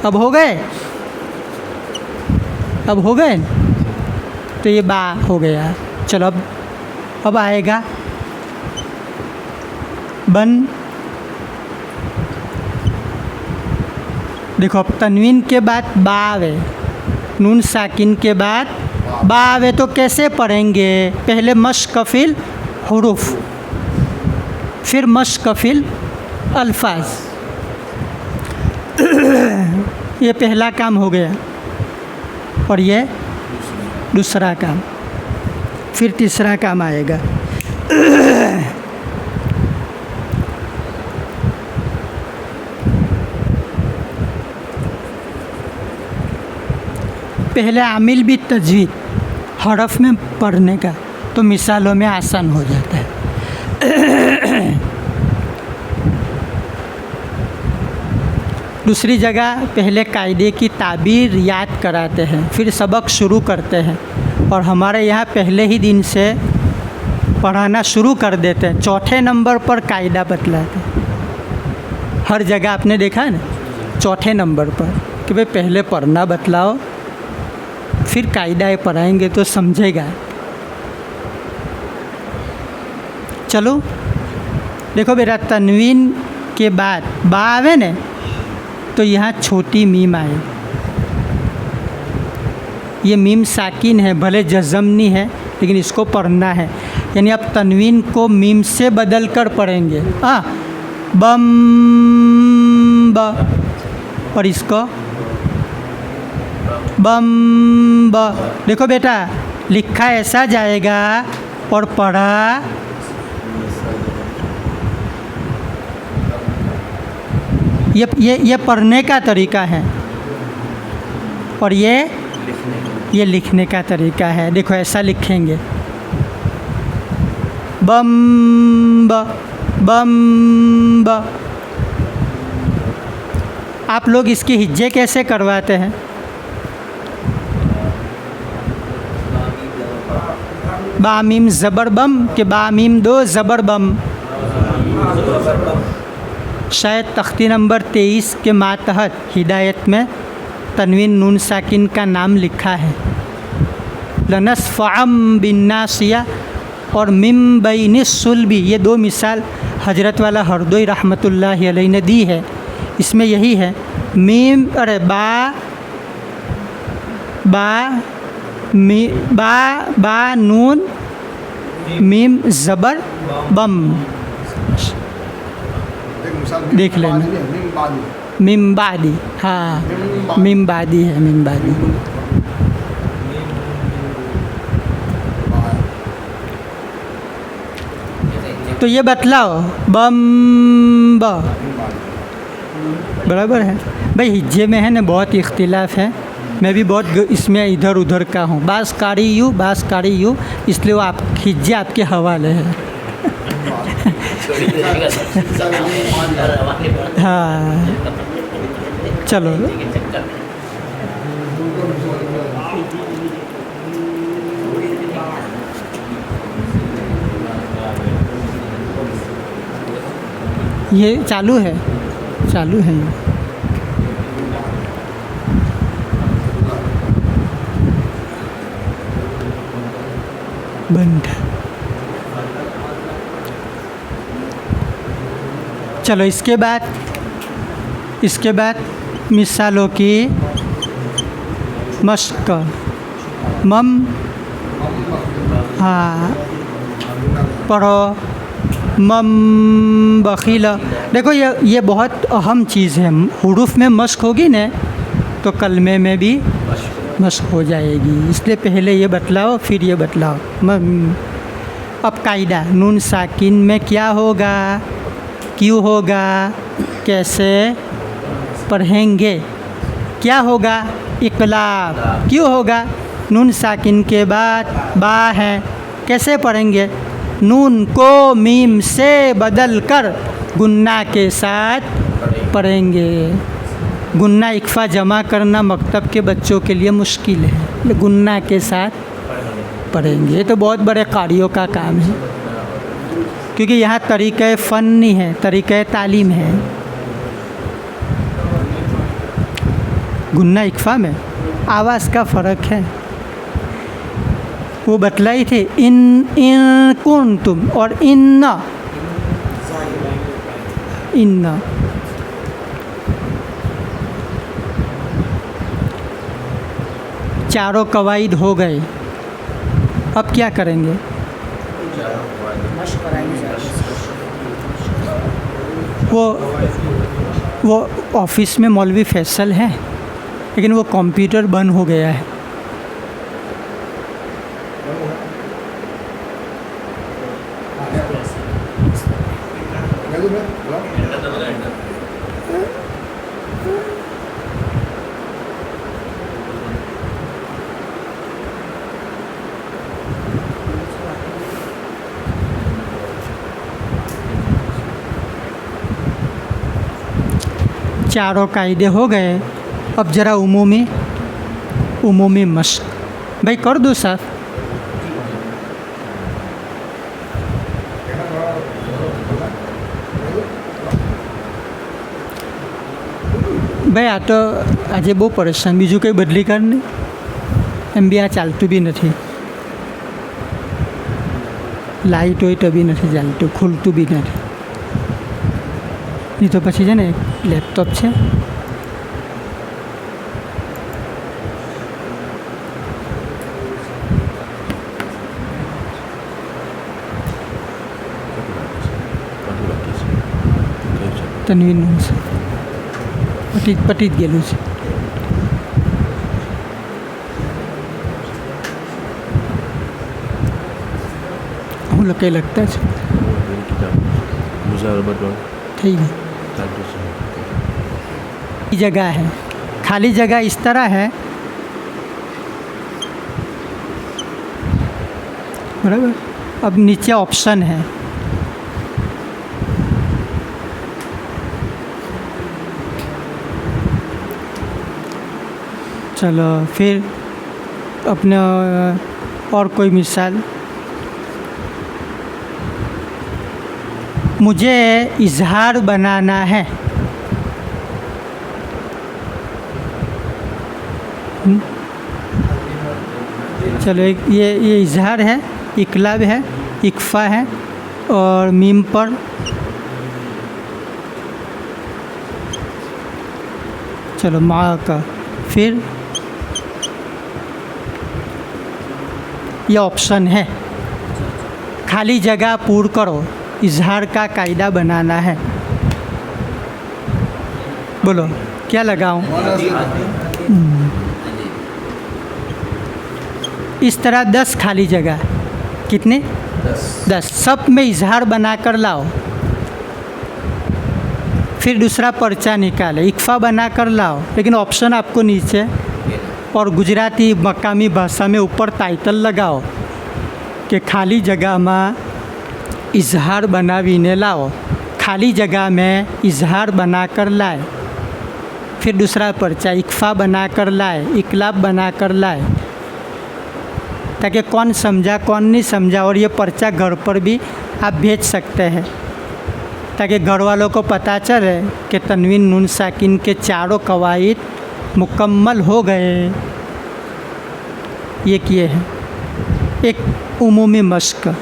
अब हो गए? अब हो गए? तो ये बा हो गया। चलो अब आएगा बन। देखो, अब तनवीन के बाद बा आवे, नून साकिन के बाद बा आवे तो कैसे पढ़ेंगे? पहले मशकफिल हुरूफ, फिर मशकफिल अल्फाज। ये पहला काम हो गया, और ये दूसरा काम। फिर तीसरा काम आएगा। पहले आमिल भी तजवीद हरफ में पढ़ने का, तो मिसालों में आसान हो जाता है। दूसरी जगह पहले कायदे की ताबीर याद कराते हैं, फिर सबक शुरू करते हैं, और हमारे यहाँ पहले ही दिन से पढ़ाना शुरू कर देते हैं। चौथे नंबर पर कायदा बतलाते हैं। हर जगह आपने देखा है ना, चौथे नंबर पर कि भाई पहले पढ़ना बतलाओ, फिर कायदा पढ़ाएंगे तो समझेगा। चलो देखो बेटा, तनवीन के बाद बा आवे ने तो यहाँ छोटी मीम आए। ये मीम साकिन है, भले जज़मनी है, लेकिन इसको पढ़ना है। यानी अब तनवीन को मीम से बदल कर पढ़ेंगे। बम ब, और इसको बम ब। देखो बेटा, लिखा ऐसा जाएगा और पढ़ा ये पढ़ने का तरीका है, और ये लिखने का तरीका है। देखो ऐसा लिखेंगे, बम ब बम ब। आप लोग इसकी हिज्जे कैसे करवाते हैं? बा मीम ज़बर बम के बा मीम दो ज़बर बम। शायद तख्ती नंबर 23 के मातहत हिदायत में तनवीन नून साकिन का नाम लिखा है। लनस्फ़अम बिन्नासिया और मिम बैनिस्सुल्बी, ये दो मिसाल हजरत वाला हरदोई रहमतुल्लाहि अलैहि ने दी है। इसमें यही है, मीम अरे बा बा मी बा नून मीम ज़बर बम। देख लेना, मीम बादी। हाँ, मीम बादी है, मीम बादी। तो ये बतलाओ, बम ब बराबर है भाई। हिज्जे में है ना बहुत इख्तिलाफ है, मैं भी बहुत इसमें इधर उधर का हूँ। बास कारी यू, बास कारी यू, इसलिए वो आप हिज्जे आपके हवाले है। हाँ, चलो ये चालू है, चालू है ये। बंद। चलो इसके बाद मिसालों की मश्क। मम, हाँ पढ़ो, मम बखील। देखो ये बहुत अहम चीज़ है, हुरूफ में मश्क होगी ना तो कलमे में भी मश्क हो जाएगी, इसलिए पहले ये बतलाओ फिर ये बतलाओ। अब कायदा नून साकिन में क्या होगा, क्यों होगा, कैसे पढ़ेंगे, क्या होगा, इक़लाब, क्यों होगा, नून साकिन के बाद बा है, कैसे पढ़ेंगे, नून को मीम से बदल कर गुन्ना के साथ पढ़ेंगे। गुन्ना इक्फ़ा जमा करना मकतब के बच्चों के लिए मुश्किल है, गुन्ना के साथ पढ़ेंगे। ये तो बहुत बड़े कारियों का काम है, क्योंकि यहाँ तरीक़े फ़न नहीं है, तरीक़े तालीम है। गुन्ना इक्फ़ा में आवाज़ का फ़र्क है, वो बतलाई थे इन कुंतुम और इन्ना, चारों कवायद हो गए, अब क्या करेंगे, मश्क कराएंगे। वो ऑफिस में मौलवी फैसल है, लेकिन वो कंप्यूटर बंद हो गया है। चारों कायदे हो गए, अब ज़रा उमूमी मश्क भाई कर दो साथ। ભાઈ આ તો આજે બહુ પરેશાન, બીજું કંઈ બદલી કર નહીં, એમ બી આ ચાલતું બી નથી, લાઇટ હોય તો બી નથી ચાલતું, ખુલતું બી નથી, નહીં તો પછી છે ને લેપટોપ છે તનવીરનું છે, પટી જ ગયેલું છે। હું લખે લખતા છે થઈ ગઈ। जगह है, खाली जगह इस तरह है, बराबर। अब नीचे ऑप्शन है, चलो फिर अपने और कोई मिसाल, मुझे इजहार बनाना है, चलो ये इजहार है, इक़लाब है, इक्फ़ा है और मीम पर चलो माँ का, फिर ये ऑप्शन है, खाली जगह पूर करो, इजहार का कायदा बनाना है, बोलो क्या लगाऊं। इस तरह 10 खाली जगह, कितने 10 सब में इजहार बना कर लाओ, फिर दूसरा पर्चा निकाले, इक्फ़ा बना कर लाओ, लेकिन ऑप्शन आपको नीचे और गुजराती मकामी भाषा में ऊपर टाइटल लगाओ कि खाली जगह में इजहार बनावीने लाओ, खाली जगह में इजहार बना कर लाए, फिर दूसरा पर्चा इक्फ़ा बना कर लाए, इक़लाब बना कर लाए, ताकि कौन समझा कौन नहीं समझा, और ये पर्चा घर पर भी आप भेज सकते हैं, ताकि घर वालों को पता चले कि तनवीन नून साकिन के चारों कवायद मुकम्मल हो गए। ये किए हैं एक उमूमी मश्क।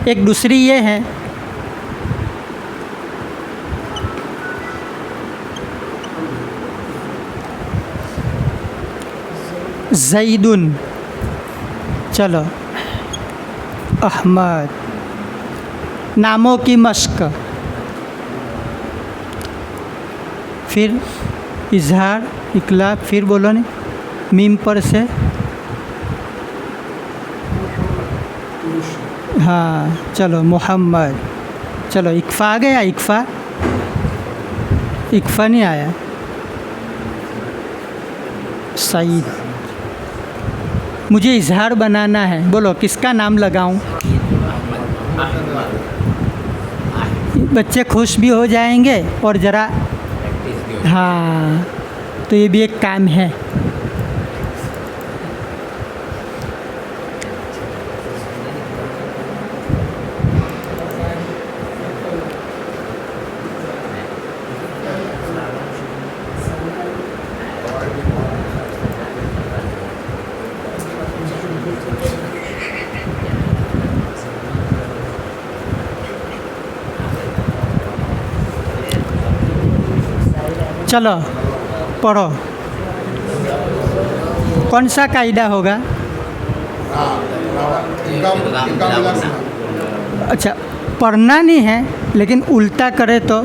एक दूसरी ये है ज़ैदुन, चलो अहमद, नामों की मश्क, फिर इजहार इकलाब, फिर बोलो नहीं मीम पर से। हाँ चलो मोहम्मद, चलो इकफ़ा आ गया, इकफ़ा नहीं आया। सईद, मुझे इजहार बनाना है, बोलो किसका नाम लगाऊं? बच्चे खुश भी हो जाएंगे और ज़रा, हाँ तो ये भी एक काम है। चलो पढ़ो, कौन सा कायदा होगा? अच्छा पढ़ना नहीं है, लेकिन उल्टा करे तो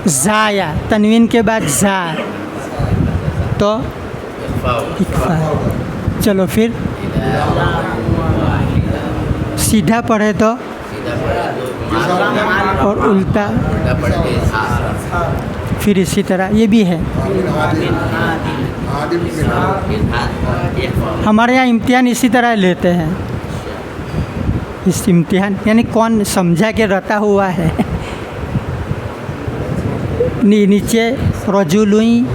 ज़ाया, तनवीन के बाद ज़ा तो इक्फा। चलो फिर सीधा पढ़े तो और उल्टा, फिर इसी तरह ये भी है। हमारे यहाँ इम्तिहान इसी तरह लेते हैं। इस इम्तिहान यानी कौन समझा के रटा हुआ है। नीचे रजुलुई।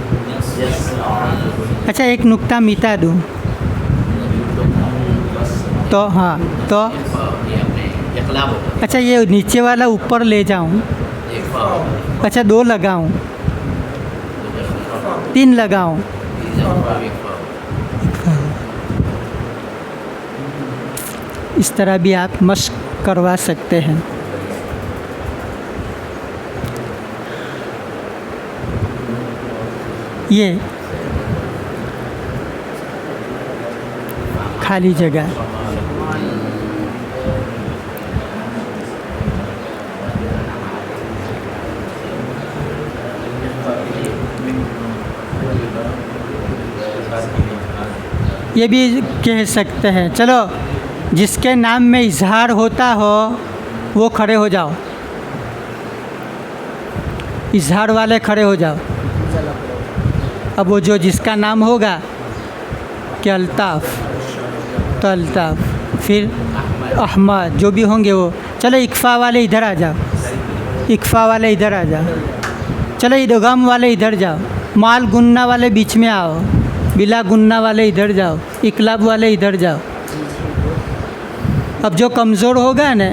अच्छा एक नुक्ता मिटा दूँ तो, हाँ तो अच्छा ये नीचे वाला ऊपर ले जाऊं, अच्छा 2 लगाऊं, 3 लगाऊं, इस तरह भी आप मश्क करवा सकते हैं। ये खाली जगह, ये भी कह सकते हैं। चलो जिसके नाम में इजहार होता हो वो खड़े हो जाओ, इजहार वाले खड़े हो जाओ। अब वो जो जिसका नाम होगा कि अल्ताफ़ तो अल्ताफ़, फिर अहमद, जो भी होंगे वो। चलो इकफ़ा वाले इधर आ जाओ, इकफ़ा वाले इधर आ जाओ। चलो इदगाम वाले इधर जाओ, माल गुन्ना वाले बीच में आओ, बिला गुन्ना वाले इधर जाओ, इकलाब वाले इधर जाओ। अब जो कमज़ोर होगा ना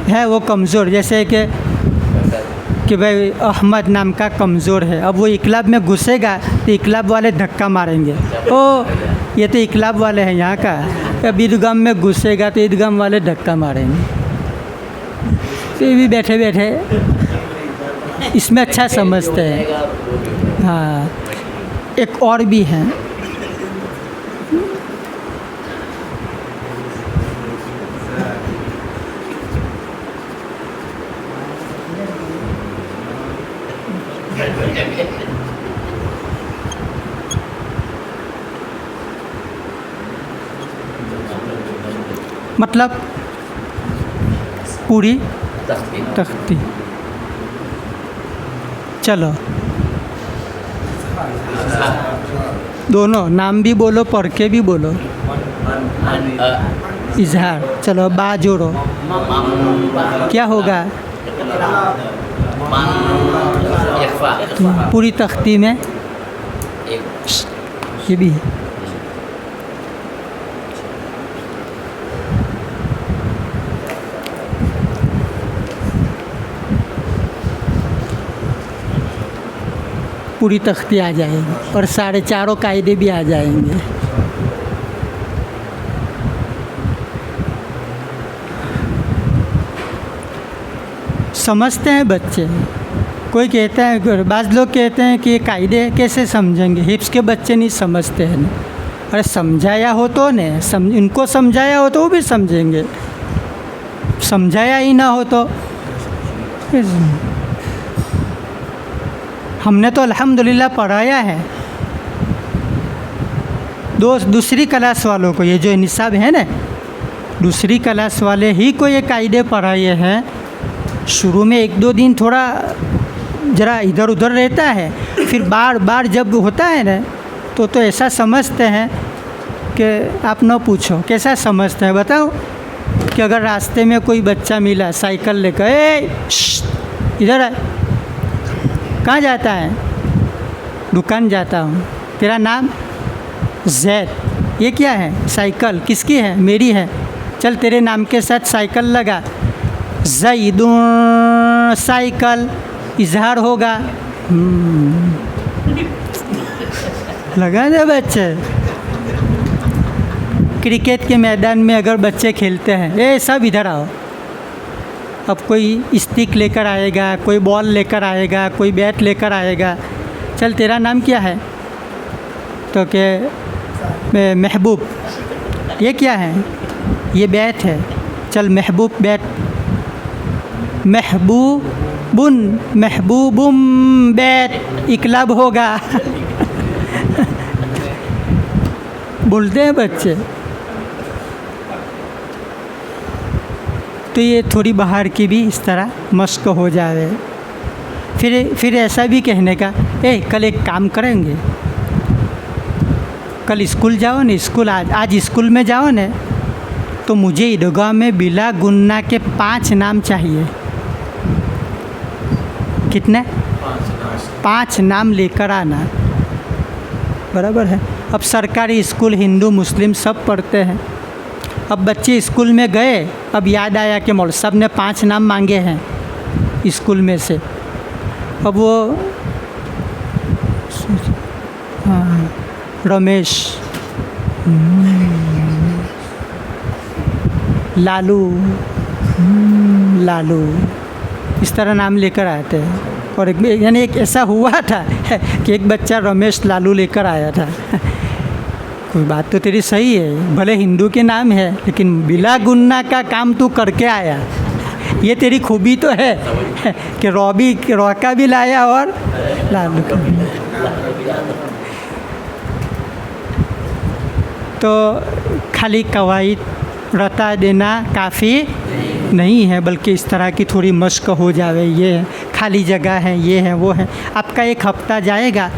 है वो कमज़ोर, जैसे कि भाई अहमद नाम का कमज़ोर है, अब वो इकलाब में घुसेगा तो इकलाब वाले धक्का मारेंगे, ओ ये तो इकलाब वाले हैं यहाँ का। अब ईदगाम में घुसेगा तो ईदगाम वाले धक्का मारेंगे। तो ये भी बैठे बैठे इसमें अच्छा समझते हैं। हाँ एक और भी है, मतलब पूरी तख्ती। चलो दोनों नाम भी बोलो, पढ़ के भी बोलो। इजहार, चलो बा जोड़ो, क्या होगा? पूरी तख्ती में ये भी है। पूरी तख्ती आ जाएगी और 4.5 कायदे भी आ जाएंगे। समझते हैं बच्चे। कोई कहता है, बाज़ लोग कहते हैं कि ये कायदे कैसे समझेंगे, हिफ्स के बच्चे नहीं समझते हैं। अरे समझाया हो तो ने, इनको समझाया हो तो वो भी समझेंगे, समझाया ही ना हो तो हमने तो अल्हम्दुलिल्लाह पढ़ाया है दूसरी क्लास वालों को, ये जो निसाब है ना, दूसरी क्लास वाले ही को ये कायदे पढ़ाए हैं। शुरू में 1-2 दिन थोड़ा ज़रा इधर उधर रहता है, फिर बार बार जब होता है ना तो ऐसा समझते हैं कि आप न पूछो कैसा समझते हैं। बताओ कि अगर रास्ते में कोई बच्चा मिला साइकिल लेकर, इधर है, कहाँ जाता है? दुकान जाता हूँ। तेरा नाम? जैद। ये क्या है? साइकिल। किसकी है? मेरी है। चल तेरे नाम के साथ साइकिल लगा, ज़ैदुन साइकिल, इजहार होगा। लगा दे बच्चे। क्रिकेट के मैदान में अगर बच्चे खेलते हैं, ए सब इधर आओ, अब कोई स्टिक लेकर आएगा, कोई बॉल लेकर आएगा, कोई बैट लेकर आएगा। चल तेरा नाम क्या है? तो के महबूब। ये क्या है? ये बैट है। चल महबूब बैट, महबूबुम बैट, इकलाब होगा। बोलते हैं बच्चे। तो ये थोड़ी बाहर की भी इस तरह मश्क हो जाए। फिर ऐसा भी कहने का, कल एक काम करेंगे, कल स्कूल जाओ ना, स्कूल आज स्कूल में जाओ ना, तो मुझे ईदगाह में बिला गुन्ना के 5 नाम चाहिए। कितने? 5 नाम लेकर आना। बराबर है। अब सरकारी स्कूल हिंदू मुस्लिम सब पढ़ते हैं। अब बच्चे स्कूल में गए, अब याद आया कि मौलवी साहब ने 5 नाम मांगे हैं स्कूल में से। अब वो रमेश, लालू, इस तरह नाम लेकर आते हैं। और यानी एक ऐसा हुआ था कि एक बच्चा रमेश लालू लेकर आया था। कोई बात तो तेरी सही है, भले हिंदू के नाम है, लेकिन बिला गुन्ना का काम तू करके आया। ये तेरी खूबी तो है कि रॉका भी लाया और लालू का भी। तो खाली कवायद रटा देना काफ़ी नहीं है, बल्कि इस तरह की थोड़ी मश्क हो जावे। ये खाली जगह है, ये है, वो है। आपका 1 हफ्ता जाएगा,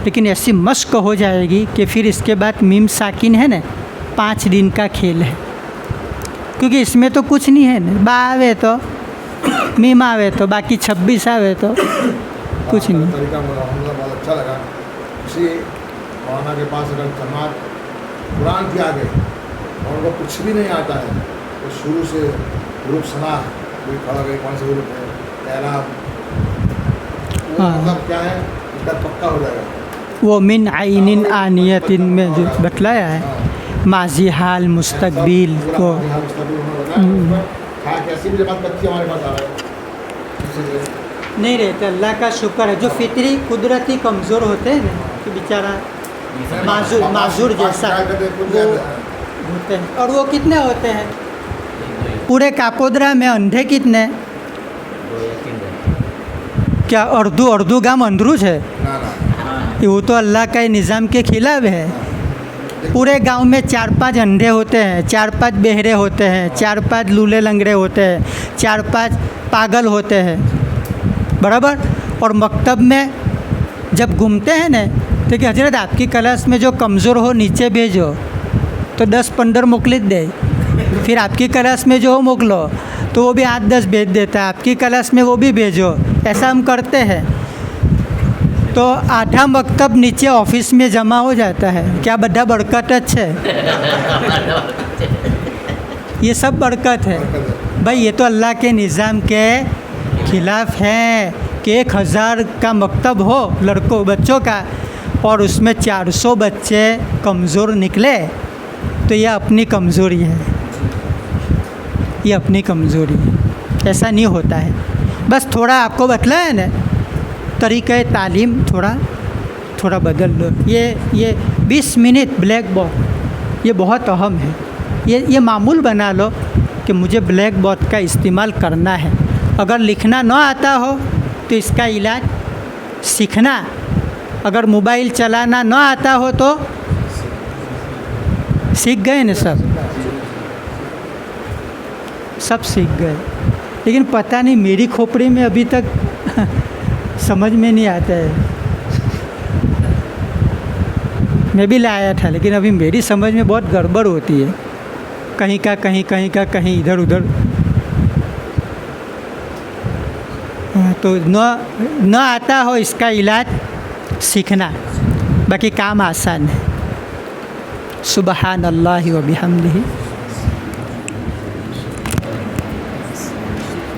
लेकिन ऐसी मश्क हो जाएगी कि फिर इसके बाद मीम साकिन है ना, 5 दिन का खेल है। क्योंकि इसमें तो कुछ नहीं है ना, बा आवे तो मीम आवे तो, बाकी 26 आवे तो कुछ नहीं। तरीका मुझे बहुत अच्छा लगा। किसी मौलाना के पास अगर जमात कुरान के आगे और उनको कुछ भी नहीं आता है, तो शुरू से ग्रुप सुना, कोई खड़ा गई, कौन सा ग्रुप है, पहला मतलब क्या है, इसका पक्का हो जाएगा। वो मिन आइनिन आनियतिन में जो बतलाया है, माजी हाल मुस्तकबिल को। कैसी भी जमात बच्ची हमारे पास आ रहा है नहीं रहते। अल्लाह का शुक्र है। जो फितरी कुदरती कमज़ोर होते हैं ना, कि बेचारा माजूर जैसा वो होते हैं। और वो कितने होते हैं पूरे काकोदरा में? अंधे कितने? क्या अर्दू गाम अंदरूज है? वो तो अल्लाह का निज़ाम के खिलाफ है। पूरे गांव में 4-5 अंधे होते हैं, 4-5 बहरे होते हैं, 4-5 लूले लंगड़े होते हैं, 4-5 पागल होते हैं। बराबर। और मकतब में जब घूमते हैं ना, तो कि हजरत आपकी क्लास में जो कमज़ोर हो नीचे भेजो, तो 10-15 मोकलित दे। फिर आपकी क्लास में जो हो मोकलो, तो वो भी 8-10 भेज देता है। आपकी क्लास में वो भी भेजो। ऐसा हम करते हैं। तो आधा मकतब नीचे ऑफिस में जमा हो जाता है। क्या बड़ा बरकत है? ये सब बरकत है भाई। ये तो अल्लाह के निज़ाम के खिलाफ है कि 1000 का मकतब हो लड़कों बच्चों का, और उसमें 400 बच्चे कमज़ोर निकले, तो ये अपनी कमज़ोरी है। ये अपनी कमज़ोरी है। ऐसा नहीं होता है। बस थोड़ा आपको बतलाया ना, तरीक़े तालीम थोड़ा बदल लो। ये 20 मिनट ब्लैक बोर्ड, ये बहुत अहम है। ये मामूल बना लो कि मुझे ब्लैक बोर्ड का इस्तेमाल करना है। अगर लिखना न आता हो तो इसका इलाज सीखना, अगर मोबाइल चलाना न आता हो तो सीख गए ना, सब सीख गए। लेकिन पता नहीं मेरी खोपड़ी में अभी तक समझ में नहीं आता है। मैं भी लाया था लेकिन अभी मेरी समझ में बहुत गड़बड़ होती है, कहीं का कहीं, कहीं का कहीं, इधर उधर। तो न आता हो इसका इलाज सीखना, बाकी काम आसान है। सुबहान अल्लाह व बिहम्दिही।